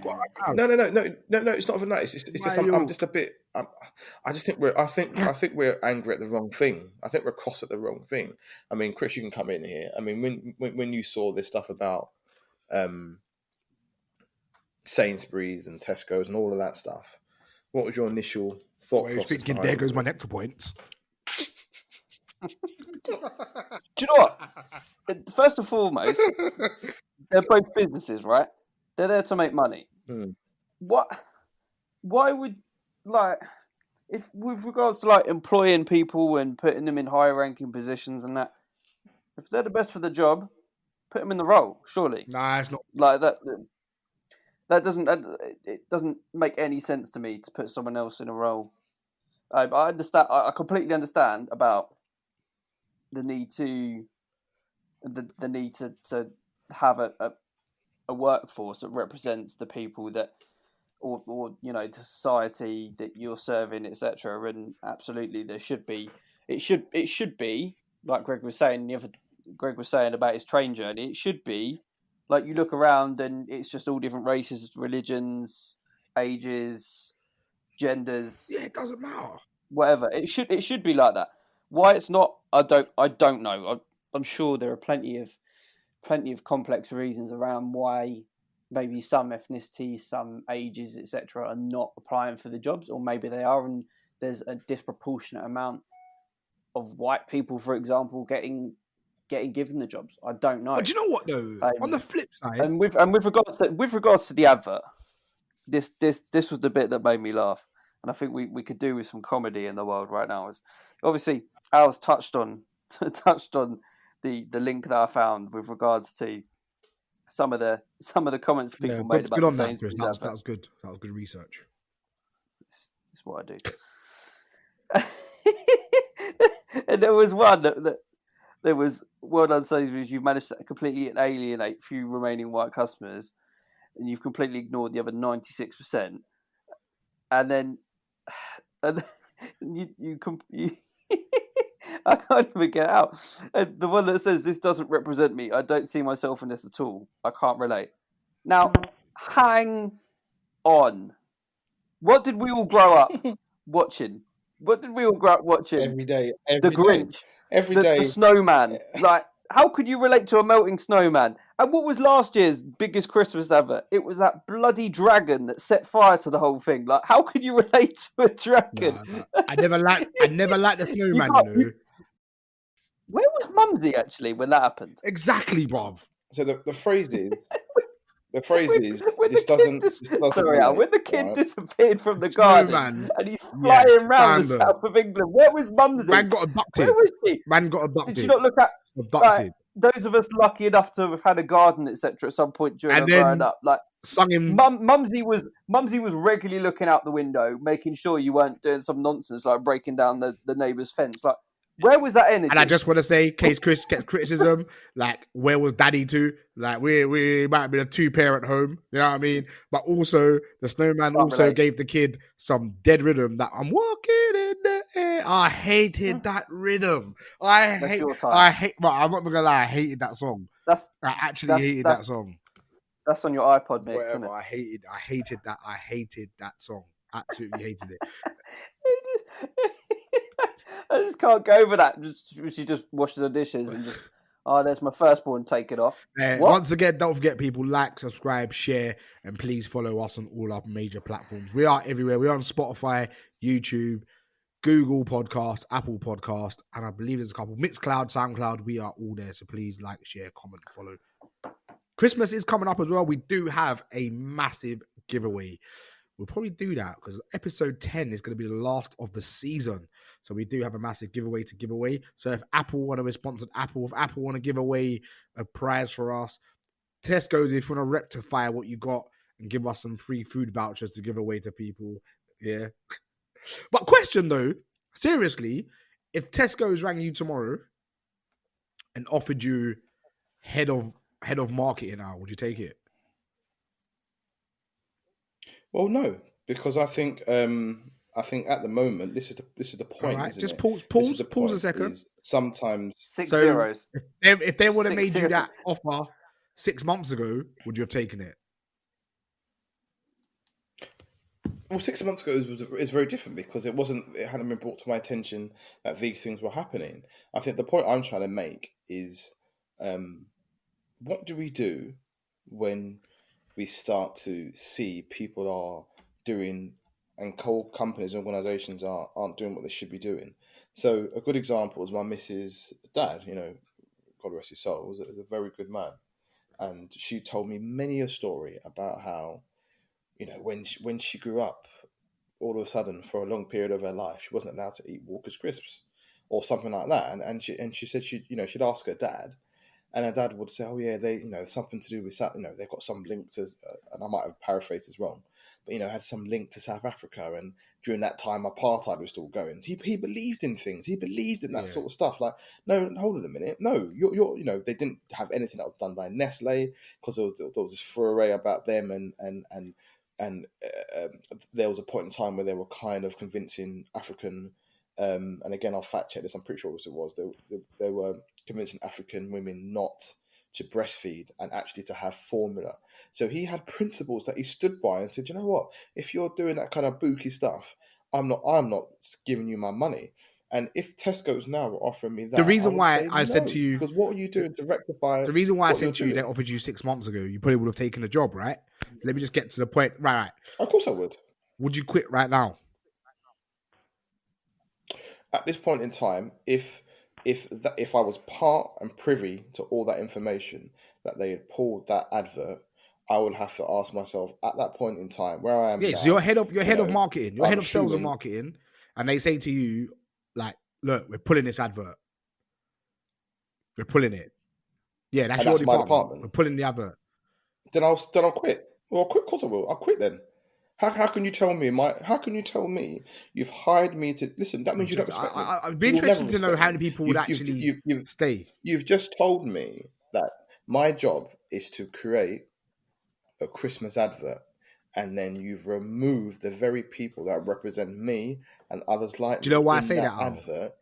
No. It's not even that. It's just I'm just a bit. I just think I think we're angry at the wrong thing. I think we're cross at the wrong thing. I mean, Chris, you can come in here. I mean, when you saw this stuff about Sainsbury's and Tesco's and all of that stuff, what was your initial thought process? Thinking there goes my nectar points. Do you know what? First and foremost, they're both businesses, right? They're there to make money. Why would, like, if with regards to like employing people and putting them in higher ranking positions and that, if they're the best for the job, put them in the role. Surely, Nah, it's not. like that. It doesn't make any sense to me to put someone else in a role. I understand. I completely understand about the need to have a workforce that represents the people that, or you know, the society that you're serving, etc. And absolutely, there should be. It should be like Greg was saying about his train journey. It should be like you look around and it's just all different races, religions, ages, genders. Yeah, it doesn't matter. Whatever. It should be like that. Why it's not, I don't know. I'm sure there are plenty of complex reasons around why maybe some ethnicities, some ages, etc., are not applying for the jobs, or maybe they are, and there's a disproportionate amount of white people, for example, getting given the jobs. I don't know. But you know what though? On the flip side, and with regards to the advert, this was the bit that made me laugh, and I think we could do with some comedy in the world right now. Is obviously Al's touched on the link that I found with regards to some of the comments people made about good the on that, Sainsbury's Chris. advert. That was good. That was good research. That's what I do. And there was one that there was, well done Sainsbury's, you've managed to completely alienate few remaining white customers, and you've completely ignored the other 96%. And then you I can't even get out. And the one that says, "This doesn't represent me. I don't see myself in this at all. I can't relate." Now, hang on. What did we all grow up watching? Every day. The Grinch. Every day. The snowman. Like, how could you relate to a melting snowman? And what was last year's biggest Christmas advert? It was that bloody dragon that set fire to the whole thing. Like, how could you relate to a dragon? Nah. I never liked the snowman, you know. Where was Mumsy actually when that happened? Exactly, bruv. So the phrase is, this doesn't. Sorry, Al, when the kid right? disappeared from the garden and he's flying around the south of England, where was Mumsy? Man got abducted. Where was she? Man got abducted. Did you not look at abducted? Those of us lucky enough to have had a garden, etc., at some point during our growing up, like Mumsy was regularly looking out the window, making sure you weren't doing some nonsense like breaking down the neighbour's fence. Like, where was that energy? And I just want to say, case Chris gets criticism, like, where was Daddy too? Like, we might have been a 2-parent home, you know what I mean? But also, the snowman gave the kid some dead rhythm that I'm walking in the air. I hated that rhythm. Well, I'm not gonna lie, I hated that song. I actually hated that song. That's on your iPod mix, isn't it? I hated that song. Absolutely hated it. I just can't go over that. She just washes the dishes and just, there's my firstborn, take it off. Once again, don't forget, people, like, subscribe, share, and please follow us on all our major platforms. We are everywhere. We're on Spotify, YouTube, Google Podcast, Apple Podcast, and I believe there's a couple. Mixcloud, SoundCloud, we are all there. So please like, share, comment, follow. Christmas is coming up as well. We do have a massive giveaway. We'll probably do that because episode 10 is going to be the last of the season. So we do have a massive giveaway to give away. So if Apple want to sponsor Apple, if Apple want to give away a prize for us, Tesco's, if you want to rectify what you got and give us some free food vouchers to give away to people. Yeah. But question though, seriously, if Tesco's rang you tomorrow and offered you head of marketing now, would you take it? Well, no, because I think at the moment this is the point. Right, isn't just it? pause a second. Sometimes 6 zeros. If they would have made you that offer 6 months ago, would you have taken it? Well, 6 months ago is very different because it hadn't been brought to my attention that these things were happening. I think the point I'm trying to make is, what do we do when we start to see people are doing, and companies and organisations aren't doing what they should be doing? So a good example is my missus' dad, God rest his soul, was a very good man. And she told me many a story about how, when she grew up, all of a sudden for a long period of her life, she wasn't allowed to eat Walker's crisps or something like that. And she said she'd ask her dad, And her dad would say, "Oh yeah, they, something to do with they've got some link to," and I might have paraphrased this wrong, but had some link to South Africa, and during that time apartheid was still going. He believed in things. He believed in that sort of stuff. Like, no, hold on a minute. No, you're they didn't have anything that was done by Nestle, because there was this foray about them, and there was a point in time where they were kind of convincing African. And again, I'll fact check this. I'm pretty sure it was. They were convincing African women not to breastfeed and actually to have formula. So he had principles that he stood by and said, you know what? If you're doing that kind of booky stuff, I'm not giving you my money. And if Tesco's now were offering me that, The reason why say I said no, to you, because what are you doing to rectify? the reason why I what said to you're you they doing? offered you 6 months ago, you probably would have taken the job, right? Let me just get to the point. Right. Of course I would. Would you quit right now? At this point in time, if I was part and privy to all that information that they had pulled that advert, I would have to ask myself at that point in time where I am now. So you're head of marketing, you're I'm head of sales and assuming- marketing, and they say to you, like, look, we're pulling this advert. We're pulling it. Yeah, that's And your that's my department. department. We're pulling the advert. Then I'll quit. Well, I'll quit. Of course I will. I'll quit then. How can you tell me How can you tell me you've hired me to listen? That means you don't respect me. I'd be You will interested never to know respect how me. many people would actually stay. You've just told me that my job is to create a Christmas advert, and then you've removed the very people that represent me and others like me. Do you know why I in say that, Al? advert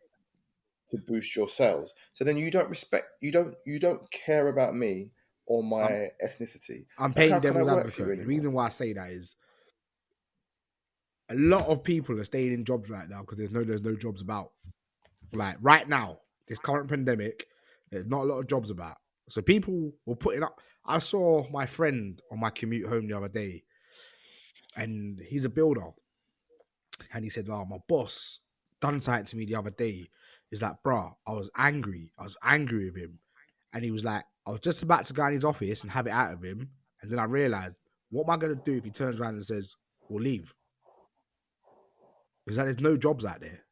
to boost your sales. So then you don't care about me or my ethnicity. I'm So paying how can I devil's work for you advocate. The anymore? reason why I say that is a lot of people are staying in jobs right now because there's no jobs about. Like right now, this current pandemic, there's not a lot of jobs about. So people were putting up. I saw my friend on my commute home the other day, and he's a builder, and he said, "Oh, my boss done something to me the other day." He's like, "Bruh, I was angry with him," and he was like, "I was just about to go in his office and have it out of him, and then I realized, what am I going to do if he turns around and says, we'll leave?" Because there's no jobs out there.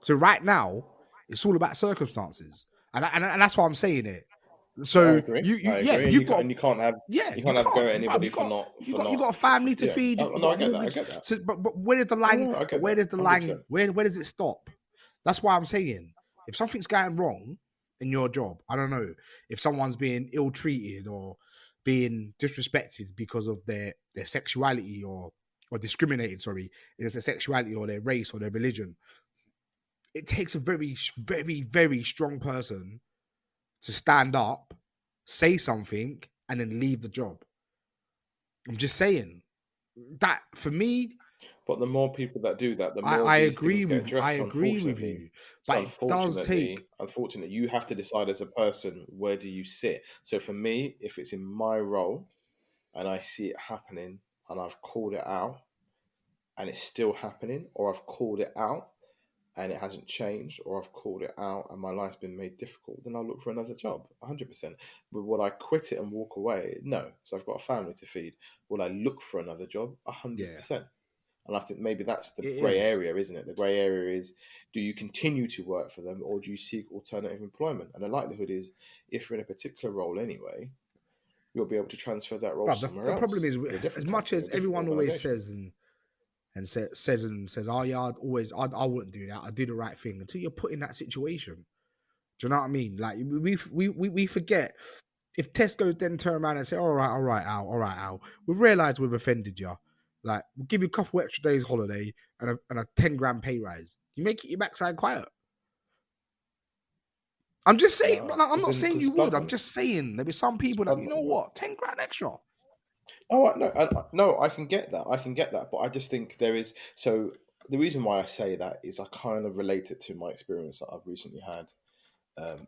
So right now, it's all about circumstances, and that's why I'm saying it. So I agree. you can't have go at anybody for not. You got a family to feed. I get that. So, but where does the line? Where does the line? Where does it stop? That's why I'm saying, if something's going wrong in your job, I don't know, if someone's being ill treated or being disrespected because of their sexuality or discriminated, because their sexuality or their race or their religion. It takes a very, very, very strong person to stand up, say something, and then leave the job. I'm just saying that for me. But the more people that do that, the more I these agree things get with addressed. I agree with you. But Unfortunately, you have to decide as a person, where do you sit? So for me, if it's in my role and I see it happening and I've called it out and it's still happening, or I've called it out and it hasn't changed, or I've called it out and my life's been made difficult, then I'll look for another job, 100%. But would I quit it and walk away? No, because I've got a family to feed. Will I look for another job? 100%. And I think maybe that's the grey area, isn't it? The grey area is, do you continue to work for them or do you seek alternative employment? And the likelihood is, if you're in a particular role anyway, you'll be able to transfer that role somewhere else. The problem is, as much as everyone always says says, "Oh yeah, I wouldn't do that. I'd do the right thing," until you're put in that situation. Do you know what I mean? Like we forget. If Tesco's then turn around and say, all right, Al, we've realised we've offended you. Like, we'll give you a couple extra days holiday and a 10 grand pay rise. You may keep your backside quiet. I'm just saying. I'm not saying you would. I'm just saying there'll be some people that, you know what, 10 grand extra. Oh, no, I can get that. But I just think there is. So the reason why I say that is I kind of relate it to my experience that I've recently had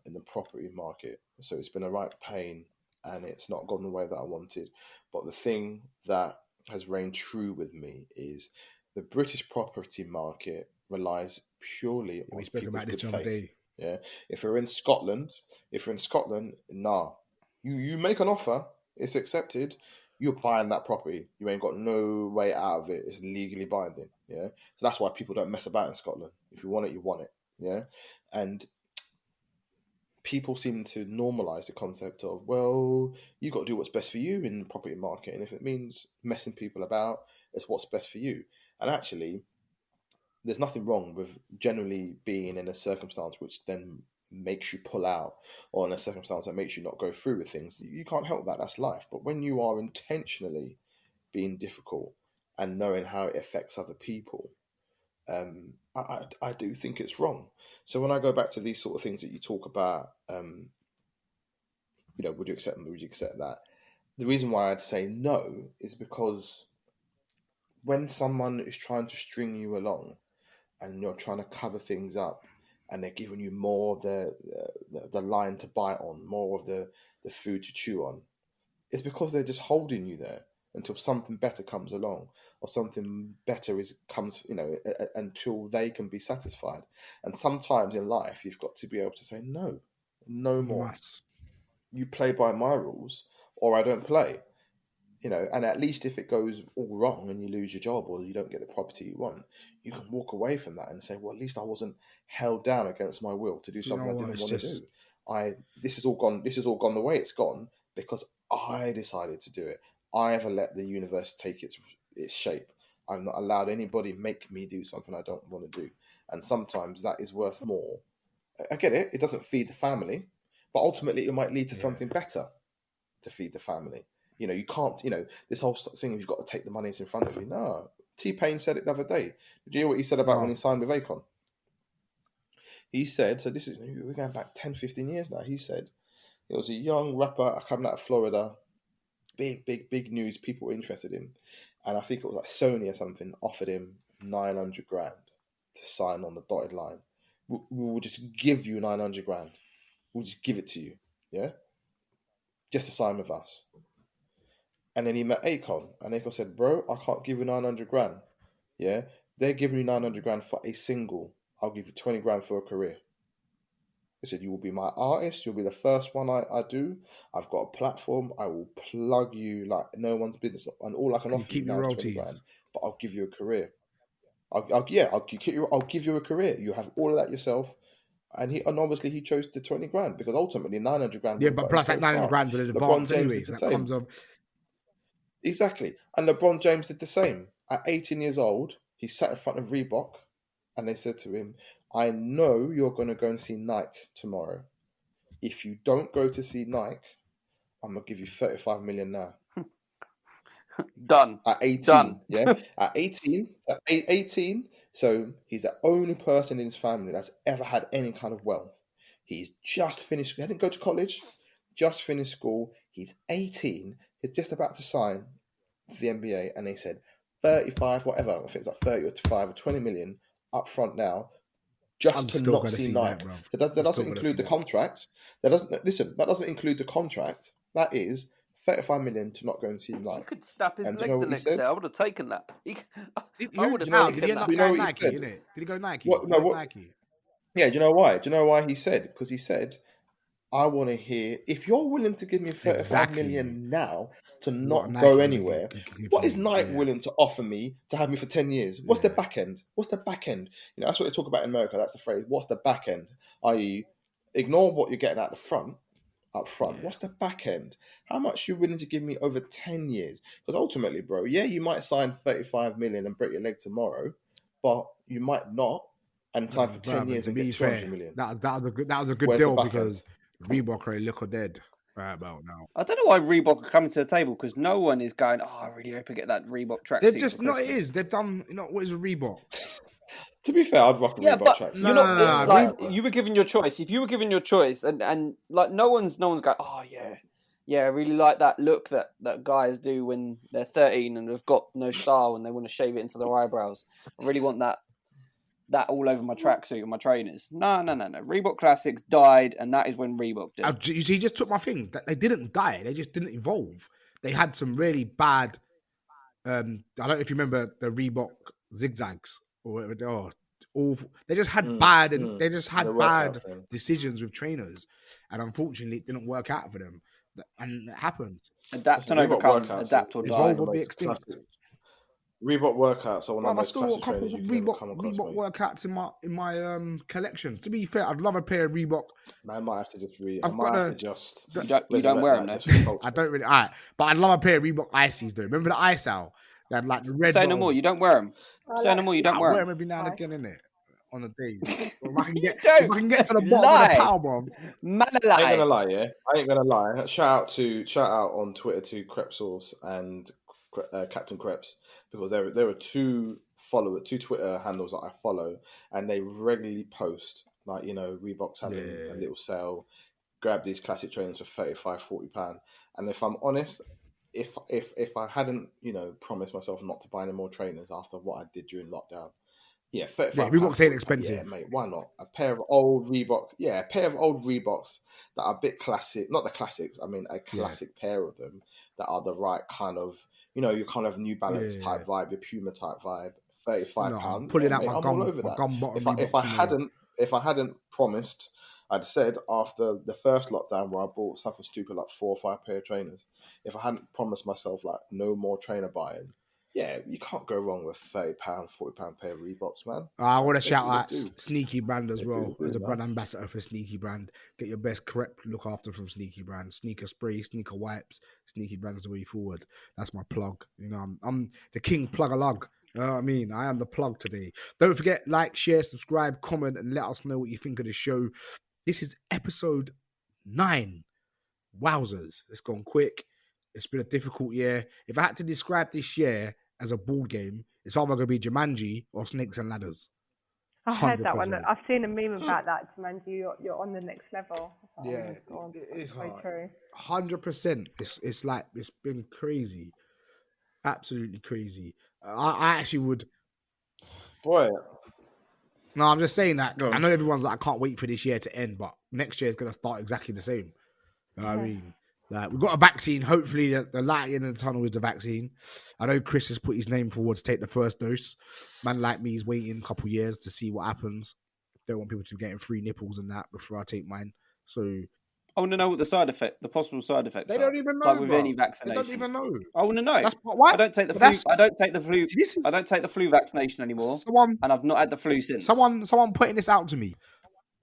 in the property market. So it's been a right pain and it's not gone the way that I wanted. But the thing that has reigned true with me is the British property market relies purely on people's good faith. Yeah, if you're in Scotland, nah, you make an offer, it's accepted, you're buying that property. You ain't got no way out of it. It's legally binding. Yeah, so that's why people don't mess about in Scotland. If you want it, you want it. Yeah, and people seem to normalize the concept of, well, you got to do what's best for you in the property market, and if it means messing people about, it's what's best for you. And actually, there's nothing wrong with generally being in a circumstance which then makes you pull out, or in a circumstance that makes you not go through with things. You can't help that. That's life. But when you are intentionally being difficult and knowing how it affects other people, I do think it's wrong. So when I go back to these sort of things that you talk about, would you accept them? Would you accept that? The reason why I'd say no is because when someone is trying to string you along and you're trying to cover things up, and they're giving you more of the line to bite on, more of the food to chew on, it's because they're just holding you there until something better comes along, or something better comes, until they can be satisfied. And sometimes in life, you've got to be able to say no more. You play by my rules, or I don't play. And at least if it goes all wrong and you lose your job or you don't get the property you want, you can walk away from that and say, well, at least I wasn't held down against my will to do something I didn't want to do. This has all gone the way it's gone because I decided to do it. I haven't let the universe take its shape. I've not allowed anybody make me do something I don't want to do. And sometimes that is worth more. I get it. It doesn't feed the family, but ultimately it might lead to something better to feed the family. You can't, this whole thing, you've got to take the money that's in front of you. No. T-Pain said it the other day. Did you hear what he said about when he signed with Akon? He said, so we're going back 10, 15 years now. He said, it was a young rapper coming out of Florida, big news, people were interested in. And I think it was like Sony or something offered him 900 grand to sign on the dotted line. We will just give you 900 grand. We'll just give it to you. Yeah? Just to sign with us. And then he met Akon, and Akon said, bro, I can't give you 900 grand. Yeah? They're giving you 900 grand for a single. I'll give you 20 grand for a career. He said, you will be my artist. You'll be the first one I do. I've got a platform. I will plug you like no one's business. And all I can offer you now is 20 grand. But I'll give you a career. I'll give you a career. You have all of that yourself. And obviously he chose the 20 grand because ultimately 900 grand. Yeah, but plus that 900 grand with advance anyway. So that comes up. Exactly. And LeBron James did the same. At 18 years old, he sat in front of Reebok and they said to him, I know you're going to go and see Nike tomorrow. If you don't go to see Nike, I'm going to give you 35 million now. Done. At 18. Done. Yeah. At 18. So he's the only person in his family that's ever had any kind of wealth. He's just finished. He didn't go to college. Just finished school. He's 18. He's just about to sign to the NBA, and they said 35, whatever. I think it's like 30 or 5 or 20 million up front now, just to not see Nike. That doesn't include the contract. That doesn't include the contract. That is 35 million to not go and see Nike. You could snap his leg the next day. I would have taken that. Did he end up going Nike, innit? Did he go Nike? Nike? Yeah, do you know why? Do you know why he said? Because he said, I want to hear, if you're willing to give me 35 million now to not go anywhere, what is Nike willing to offer me to have me for 10 years? What's the back end? What's the back end? That's what they talk about in America. That's the phrase. What's the back end? I.e., ignore what you're getting at the front. Up front, what's the back end? How much you're willing to give me over 10 years? Because ultimately, bro, you might sign 35 million and break your leg tomorrow, but you might not. And time for 10 years and get 200 million. That was a good deal because Reebok are a little dead right about now. I don't know why Reebok are coming to the table because no one is going, I really hope I get that Reebok tracksuit. They're just, no, it is. They've done, what is a Reebok? To be fair, I'd rock a Reebok tracksuit. No. You were given your choice. If you were given your choice and like no one's going, oh yeah, I really like that look that guys do when they're 13 and have got no style and they want to shave it into their eyebrows. I really want that all over my tracksuit and my trainers. No. Reebok Classics died, and that is when Reebok did. He just took my thing. They didn't die. They just didn't evolve. They had some really bad. I don't know if you remember the Reebok zigzags or whatever. They just had bad and they just had bad decisions with trainers, and unfortunately, it didn't work out for them. And it happened. Adapt and overcome. Adapt or die. Evolve or be extinct. Reebok workouts are one of Bruv, the I most still got a classic couple trainers of you can ever come across, Reebok mate. workouts in my collection. To be fair, I'd love a pair of Reebok. Man, I might have to just You don't wear them, that though. just for culture. I don't really. Alright, but I'd love a pair of Reebok Ices though. Remember the Ice Owl? They had like the red. Say no more. You don't wear them. I Say no like more. You I don't wear wear them them. every now and Ice. again, innit? On the days. If I can You get, don't. if I can get to the bottom of Lie. the pile, bro. Man I ain't alive. gonna lie, yeah. I ain't gonna lie. Shout out on Twitter to Crepsauce and Captain Creps, because there are two Twitter handles that I follow, and they regularly post like, you know, Reebok's having a little sale. Grab these classic trainers for £35-40. And if I'm honest, if I hadn't, you know, promised myself not to buy any more trainers after what I did during lockdown, yeah, £35. Reeboks ain't £40, expensive. yeah, mate. Why not? A pair of old Reeboks that are a bit classic, not the classics. I mean, a classic pair of them that are the right kind of, you know, your kind of New Balance type vibe, your Puma type vibe. £35. Pulling out mate, my I'm all over that. gum bottom. If I hadn't promised, I'd said after the first lockdown where I bought something stupid like 4 or 5 pair of trainers, if I hadn't promised myself like no more trainer buying, yeah, you can't go wrong with £30, £40 pair of Reeboks, man. I want to They shout do, they out do. Sneaky Brand as They well, do, as a man. brand ambassador for Sneaky Brand. Get your best correct look after from Sneaky Brand. Sneaker spray, sneaker wipes, Sneaky Brand is the way forward. That's my plug. You know, I'm the king plug a lug. You know what I mean? I am the plug today. Don't forget, like, share, subscribe, comment, and let us know what you think of the show. This is episode 9. Wowzers. It's gone quick. It's been a difficult year. If I had to describe this year as a board game, it's either going to be Jumanji or Snakes and Ladders. I heard that one. 100%. I've seen a meme about that. Jumanji, you're on the next level. Oh Yeah, my God, it is so hard. true. 100%. It's like, it's been crazy. Absolutely crazy. I actually would. Boy, No, I'm just saying that. Go on. I know everyone's like, I can't wait for this year to end, but next year is going to start exactly the same. You know what I mean? Like, we've got a vaccine. Hopefully, the light at the end of the tunnel is the vaccine. I know Chris has put his name forward to take the first dose. Man like me is waiting a couple years to see what happens. Don't want people to be getting free nipples and that before I take mine. So I want to know what the possible side effects they are. don't even know. Like with bro. any They vaccination. don't even know. I want to know. That's why I don't take the but flu. that's- I don't take the flu. This is I don't take the flu vaccination anymore, someone. and I've not had the flu since. Someone putting this out to me.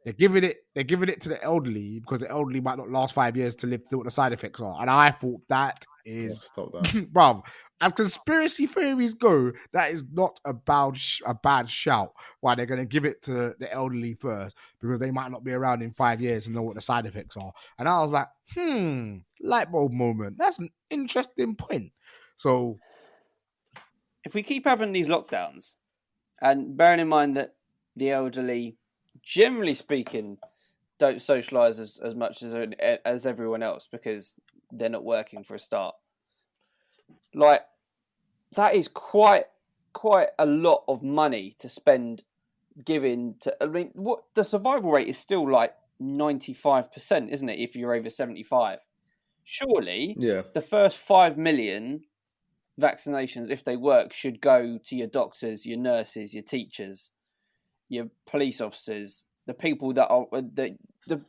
They're giving it to the elderly because the elderly might not last 5 years to live through what the side effects are. And I thought that is, stop that. bruv, as conspiracy theories go, that is not a bad shout. Why they're going to give it to the elderly first because they might not be around in 5 years and know what the side effects are. And I was like, light bulb moment. That's an interesting point. So if we keep having these lockdowns, and bearing in mind that the elderly, generally speaking, don't socialise as much as everyone else because they're not working for a start. Like, that is quite a lot of money to spend giving to. I mean, what the survival rate is still like 95%, isn't it? If you're over 75, surely the first 5 million vaccinations, if they work, should go to your doctors, your nurses, your teachers, your police officers, the people that are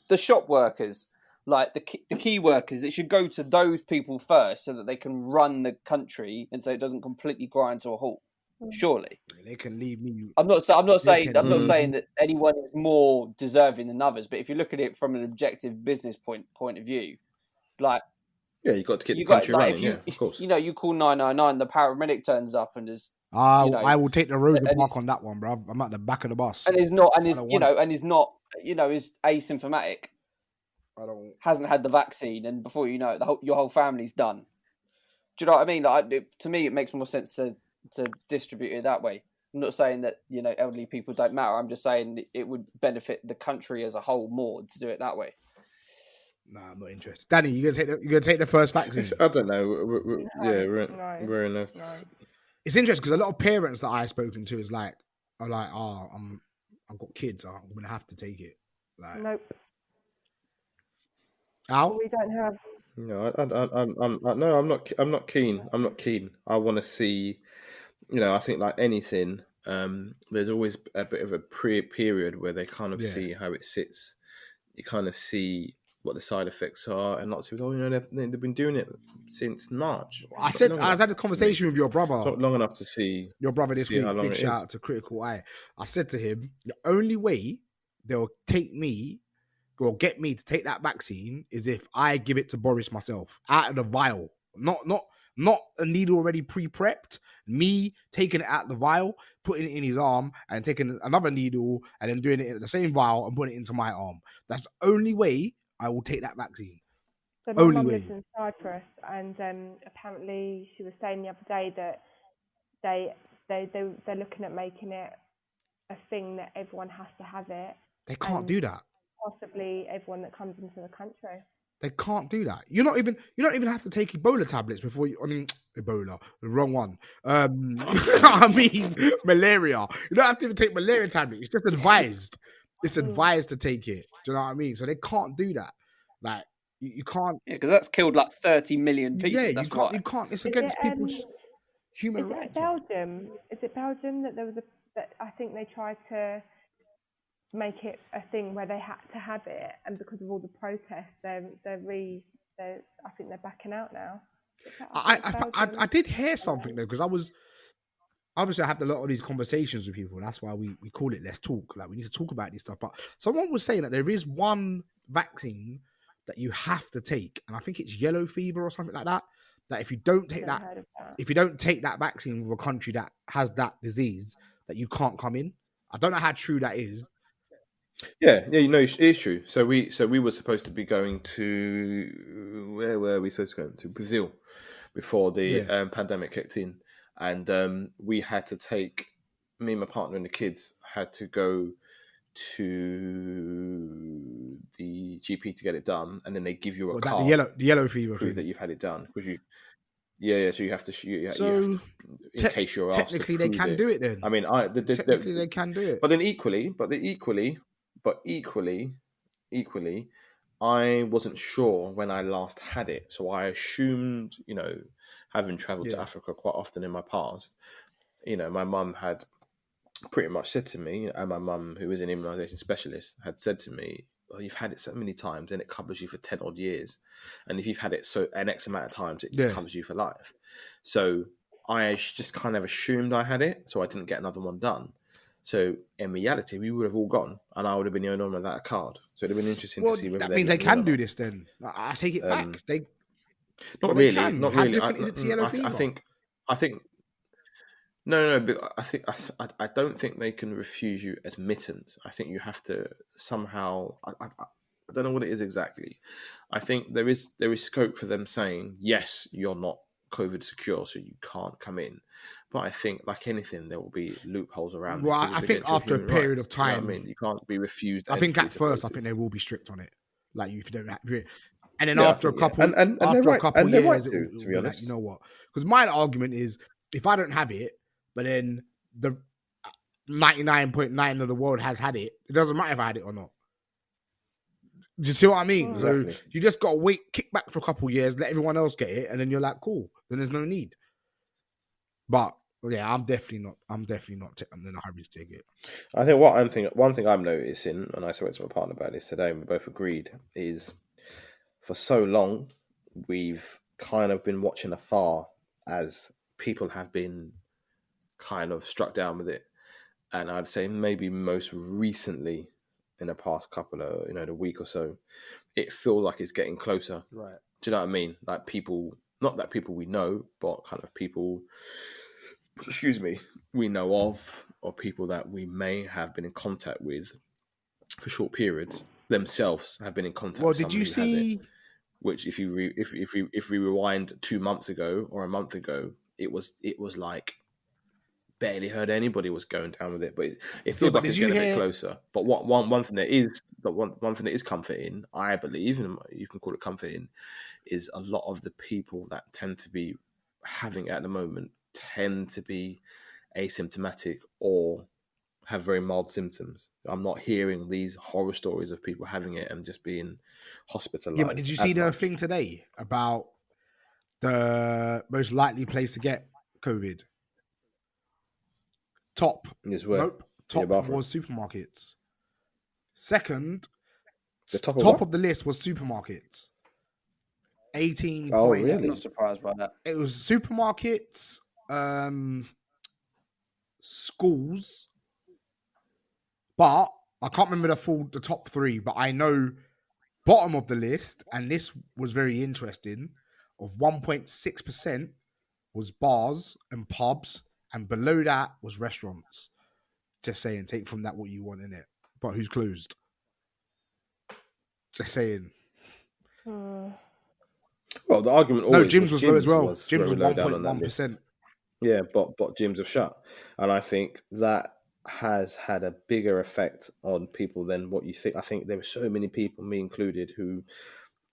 the shop workers, like the key workers. It should go to those people first so that they can run the country and so it doesn't completely grind to a halt. Surely they can leave me. I'm not saying that anyone is more deserving than others, but if you look at it from an objective business point of view, like. Yeah, you got to keep the country running. Of course. You know, you call 999, the paramedic turns up and is. I will take the road to park on that one, bro. I'm at the back of the bus. And is asymptomatic. Hasn't had the vaccine, and before you know it, your whole family's done. Do you know what I mean? Like, to me, it makes more sense to distribute it that way. I'm not saying that elderly people don't matter. I'm just saying it would benefit the country as a whole more to do it that way. Nah, I'm not interested. Danny, you gonna take the first vaccine? I don't know. We're in a. It's interesting because a lot of parents that I've spoken to are like, I've got kids. I'm gonna have to take it. Like, Nope. Al? We don't have. No, I'm not keen. I'm not keen. I want to see. I think like anything, there's always a bit of a period where they kind of see how it sits. You kind of see what the side effects are, and lots of people, they've been doing it since March. I It's not said long I was enough had a for me. conversation with your It's brother. not long enough to see Your brother this see how week. long Big it shout is. out to Critical Eye. I said to him, the only way they'll take me or get me to take that vaccine is if I give it to Boris myself out of the vial, not a needle already pre-prepped. Me taking it out the vial, putting it in his arm, and taking another needle and then doing it in the same vial and putting it into my arm. That's the only way I will take that vaccine. So my Only mum way. lives in Cyprus, and apparently she was saying the other day that they're looking at making it a thing that everyone has to have it. They can't and do that. Possibly everyone that comes into the country. They can't do that. You don't even have to take Ebola tablets before you. I mean, Ebola, the wrong one. I mean, malaria. You don't have to even take malaria tablets. It's just advised. It's advised to take it. Do you know what I mean? So they can't do that. Like you can't. Yeah, because that's killed like 30 million people. Yeah, That's you can't. why. You can't. It's Is against it, people's human Is it rights. Belgium? Is it Belgium that there was that I think they tried to make it a thing where they had to have it, and because of all the protests, I think they're backing out now. I did hear something though, because I was obviously I have a lot of these conversations with people, and that's why we call it Let's Talk. Like we need to talk about this stuff. But someone was saying that there is one vaccine that you have to take, and I think it's yellow fever or something like that. That if you don't take if you don't take that vaccine with a country that has that disease, that you can't come in. I don't know how true that is. Yeah, it is true. So we were supposed to be going to, where were we supposed to go to? Brazil before the pandemic kicked in, and we had to take, me and my partner and the kids had to go to the GP to get it done, and then they give you a card, the yellow fever prove thing. that you've had it done, because you. Yeah. So you have to, in case you're asked to technically they can do it. Then I mean, technically they can do it. But then equally, I wasn't sure when I last had it, so I assumed, having travelled to Africa quite often in my past, my mum had pretty much said to me, and my mum, who is an immunisation specialist, had said to me, "Well, you've had it so many times, and it covers you for 10 odd years, and if you've had it so an X amount of times, it just covers you for life." So I just kind of assumed I had it, so I didn't get another one done. So in reality, we would have all gone, and I would have been the only one without a card. So it'd have been interesting to see whether that means they can do this. Then I take it back. Not really. How different is it to yellow fever? I think. No. But I don't think they can refuse you admittance. I think you have to somehow. I don't know what it is exactly. I think there is scope for them saying, yes, you're not COVID secure, so you can't come in. But I think, like anything, there will be loopholes around. Well, I think after a period of time, you know what I mean, you can't be refused. I think at first, I think they will be strict on it. Like if you don't have it, and then after a couple, after a couple years, it will be like, you know what? Because my argument is, if I don't have it, but then the 99.9% of the world has had it, it doesn't matter if I had it or not. Do you see what I mean? Exactly. So you just got to wait, kick back for a couple of years, let everyone else get it, and then you're like, cool. Then there's no need. But yeah, I'm definitely not. I'm in a hurry to take it. I think one thing I'm noticing, and I spoke to my partner about this today, and we both agreed, is for so long we've kind of been watching afar as people have been kind of struck down with it, and I'd say maybe most recently, in the past couple of the week or so, it feels like it's getting closer. Right. Do you know what I mean? Like people, not that people we know, but kind of people, we know of, or people that we may have been in contact with for short periods themselves have been in contact with somebody who has it. Which if we rewind 2 months ago or a month ago, it was like barely heard anybody was going down with it, but it feels like it's getting a bit closer. But one thing that is comforting, I believe, and you can call it comforting, is a lot of the people that tend to be having it at the moment tend to be asymptomatic or have very mild symptoms. I'm not hearing these horror stories of people having it and just being hospitalized. Yeah, but did you see the thing today about the most likely place to get COVID? Top. Yes, where? Nope. Top was supermarkets. Second The top top of of the list was supermarkets. 18 Oh, point. really? I'm not surprised by that. It was supermarkets, schools, but I can't remember the top three. But I know bottom of the list, and this was very interesting. Of 1.6% was bars and pubs, and below that was restaurants. Just saying, take from that what you want in it. But who's closed? Just saying. Well, the argument No, always gyms was low as well. was Gyms was very low down on that 1.1%. list. Yeah, but gyms have shut, and I think that has had a bigger effect on people than what you think. I think there were so many people, me included, who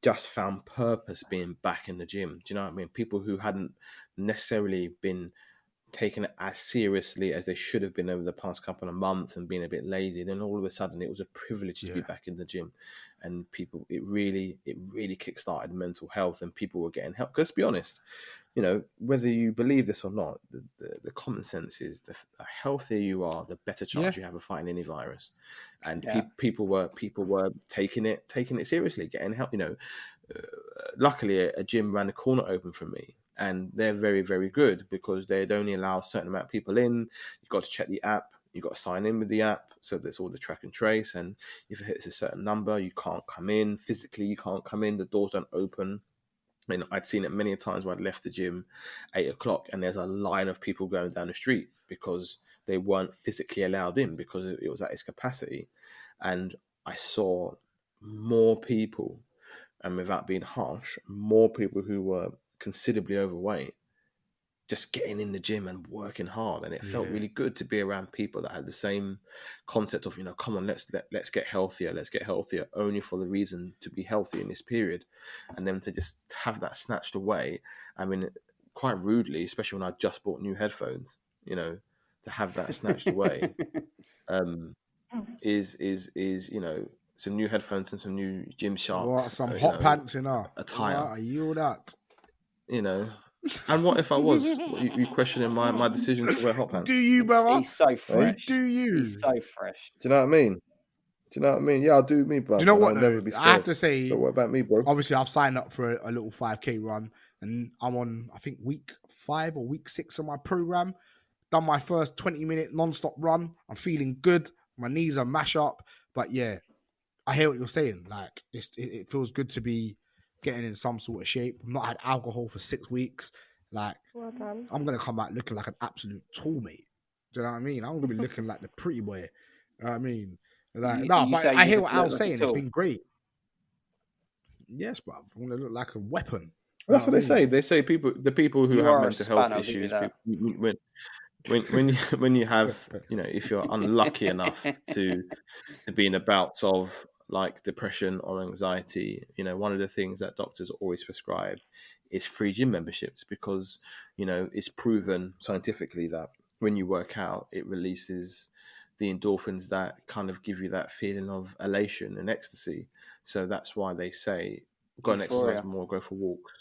just found purpose being back in the gym. Do you know what I mean? People who hadn't necessarily been taken it as seriously as they should have been over the past couple of months and been a bit lazy. Then all of a sudden it was a privilege to be back in the gym, and people, it really kickstarted mental health, and people were getting help. Because to be honest, you know, whether you believe this or not, the common sense is the healthier you are, the better chance you have of fighting any virus. And people were taking it seriously, getting help. You know, luckily a gym ran a corner open from me, and they're very, very good because they'd only allow a certain amount of people in. You've got to check the app. You've got to sign in with the app. So there's all the track and trace. And if it hits a certain number, you can't come in. Physically, you can't come in. The doors don't open. I mean, I'd seen it many times where I'd left the gym 8 o'clock and there's a line of people going down the street because they weren't physically allowed in because it was at its capacity. And I saw more people, and without being harsh, more people who were considerably overweight just getting in the gym and working hard. And it felt really good to be around people that had the same concept of, you know, come on, let's get healthier, only for the reason to be healthy in this period. And then to just have that snatched away, I mean, quite rudely, especially when I just bought new headphones, you know, to have that snatched away is you know, some new headphones and some new Gymshark, What, some hot pants in her attire. What, are you all that? You know, and what if I was? You questioning my decision to wear hot pants? Do you, brother? He's so fresh. Do you? He's so fresh. Do you know what I mean? Yeah, I'll do me, bro. Do you know what, I'll though? never be scared. I have to say, but what about me, bro? Obviously, I've signed up for a little 5K run, and I'm on, I think, week 5 or week 6 of my program. Done my first 20-minute non-stop run. I'm feeling good. My knees are mash up. But yeah, I hear what you're saying. Like, it feels good to be getting in some sort of shape. I've not had alcohol for 6 weeks. Like, Well done. I'm going to come out looking like an absolute tool mate. Do you know what I mean? I'm going to be looking like the pretty boy. You know what I mean? Like, but I hear what Al's saying. It's been great. Yes, bruv. I'm going to look like a weapon. That's what they say. They say the people who have mental health issues, when you have, you know, if you're unlucky enough to be in a bouts of like depression or anxiety, you know, one of the things that doctors always prescribe is free gym memberships, because, you know, it's proven scientifically that when you work out, it releases the endorphins that kind of give you that feeling of elation and ecstasy. So that's why they say go and exercise more, go for walks.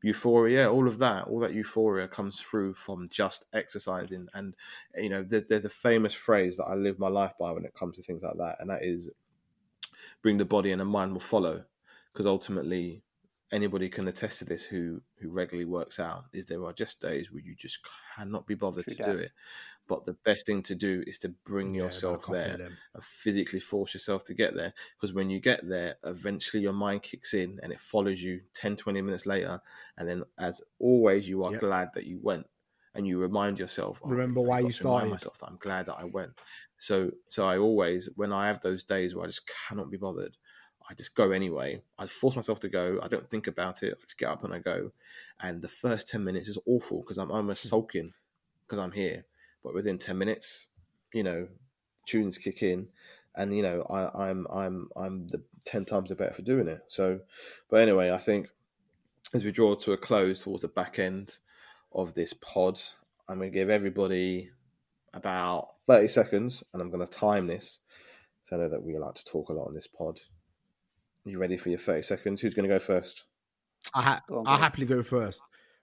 Euphoria, all that euphoria comes through from just exercising. And, you know, there's a famous phrase that I live my life by when it comes to things like that, and that is bring the body and the mind will follow. Because ultimately, anybody can attest to this who regularly works out, is there are just days where you just cannot be bothered to do it. But the best thing to do is to bring yourself there and physically force yourself to get there. Because when you get there, eventually your mind kicks in and it follows you 10, 20 minutes later. And then, as always, you are glad that you went. And you remind yourself, remember why you started. Remind myself that I'm glad that I went. So I always, when I have those days where I just cannot be bothered, I just go anyway. I force myself to go. I don't think about it. I just get up and I go. And the first 10 minutes is awful because I'm almost sulking because I'm here. But within 10 minutes, you know, tunes kick in, and, you know, I'm the 10 times the better for doing it. So, but anyway, I think as we draw to a close towards the back end of this pod, I'm going to give everybody about 30 seconds, and I'm going to time this. So I know that we like to talk a lot on this pod. Are you ready for your 30 seconds? Who's going to go first? I'll happily go first.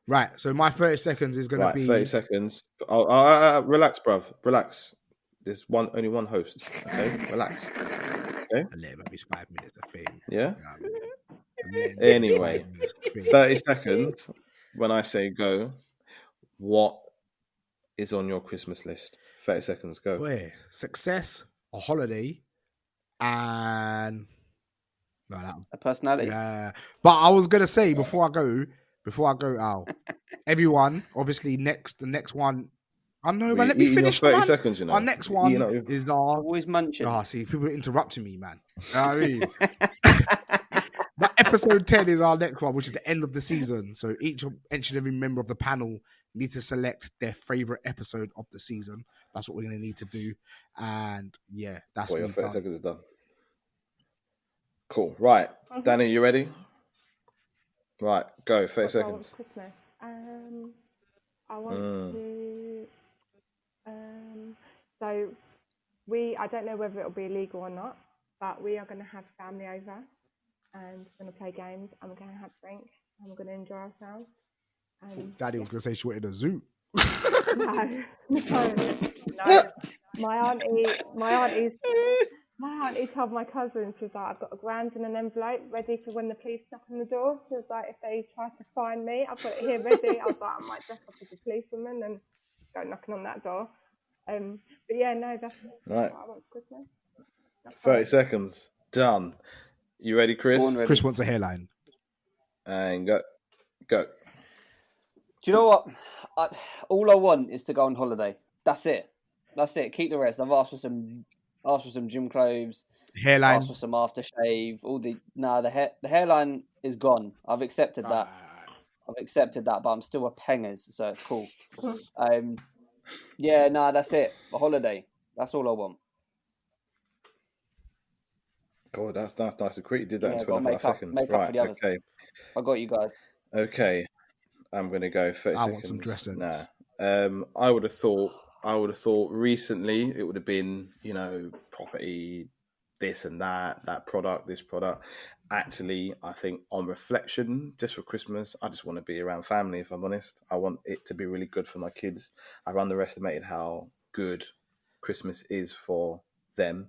Right, so my 30 seconds is going to be... 30 seconds. Relax, bruv. Relax. There's only one host, okay? Relax. Okay. and let him have his 5 minutes of fame. Yeah. You know what I mean? And let him have his Anyway, 5 minutes of fame. 30 seconds. When I say go, what is on your Christmas list? 30 seconds, go. Boy, success, a holiday, and A personality. yeah. But I was gonna say before I go out, everyone, obviously the next one. I know, man. Let me Eating your finish, 30 man. seconds, you know. Our next Eating one up your- is our. Always munching. Ah, see, people are interrupting me, man. You know what I mean? But episode 10 is our next one, which is the end of the season. So each and every member of the panel need to select their favorite episode of the season. That's what we're going to need to do. And yeah, that's Well, your me 30 done. seconds is done. Cool. Right. Danny, you ready? Right, go. 30 What do I want seconds. for Christmas? I want to. So I don't know whether it'll be illegal or not, but we are going to have family over, and we're going to play games, and we're going to have drinks, and we're going to enjoy ourselves. Daddy was going to say she wanted a zoo. No. My auntie told my cousin, she was like, I've got £1,000 in an envelope ready for when the police knock on the door. She was like, if they try to find me, I've got it here ready. I was like, I might dress up as a policewoman and go knocking on that door. But yeah, no, that's Right. what I want for Christmas. 30 seconds. Done. You ready, Chris? Born ready. Chris wants a hairline. And go. Go. Do you know what? All I want is to go on holiday. That's it. Keep the rest. I've asked for some gym clothes. Hairline. Asked for some aftershave. The hairline is gone. I've accepted that. But I'm still a pengers, so it's cool. That's it. A holiday. That's all I want. God, that's nice and quick. You did that in gotta 25 seconds. make up for the others. Okay. I got you guys. Okay. I'm going to go 30 seconds. I want some dressings. Nah. I would have thought recently it would have been, property, this and that product, this product. Actually, I think on reflection, just for Christmas, I just want to be around family, if I'm honest. I want it to be really good for my kids. I've underestimated how good Christmas is for them.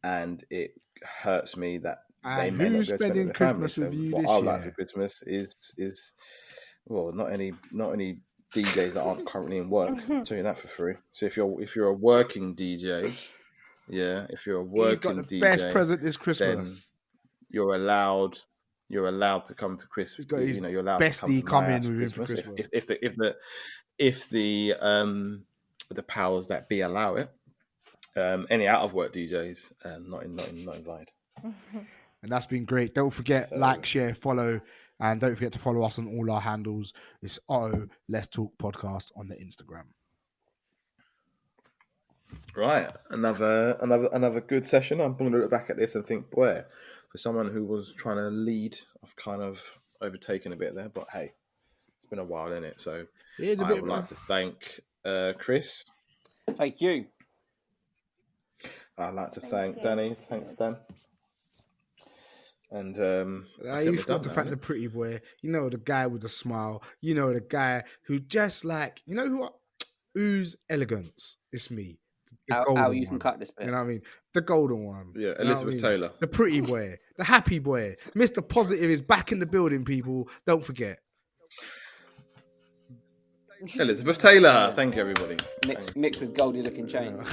And it hurts me that they may not go spending their family. Christmas with you what this I year? like for Christmas is well, not any DJs that aren't currently in work. I'll tell you that for free. So if you're a working DJ, if you're a working He's got the DJ, best present this then Christmas. you're allowed to come to Christmas. He's got his you're allowed to bestie come to my coming house with him for Christmas. Christmas. If the powers that be allow it. Any out of work DJs, not invited. And that's been great. Don't forget, like, share, follow, and don't forget to follow us on all our handles. It's Let's Talk Podcast on the Instagram. Right, another good session. I'm going to look back at this and think, boy, for someone who was trying to lead, I've kind of overtaken a bit there. But hey, it's been a while, isn't it? So I would like to thank Chris. Thank you. I'd like to thank Danny. Thanks, Dan. And I used to thank the pretty boy. The guy with the smile. The guy who just who's elegance. It's me. How you can cut this bit. You know what I mean? The golden one. Yeah, Elizabeth Taylor. The pretty boy. The happy boy. Mr. Positive is back in the building, people. Don't forget. Elizabeth Taylor. Thank you, everybody. Mixed with Goldie looking chain.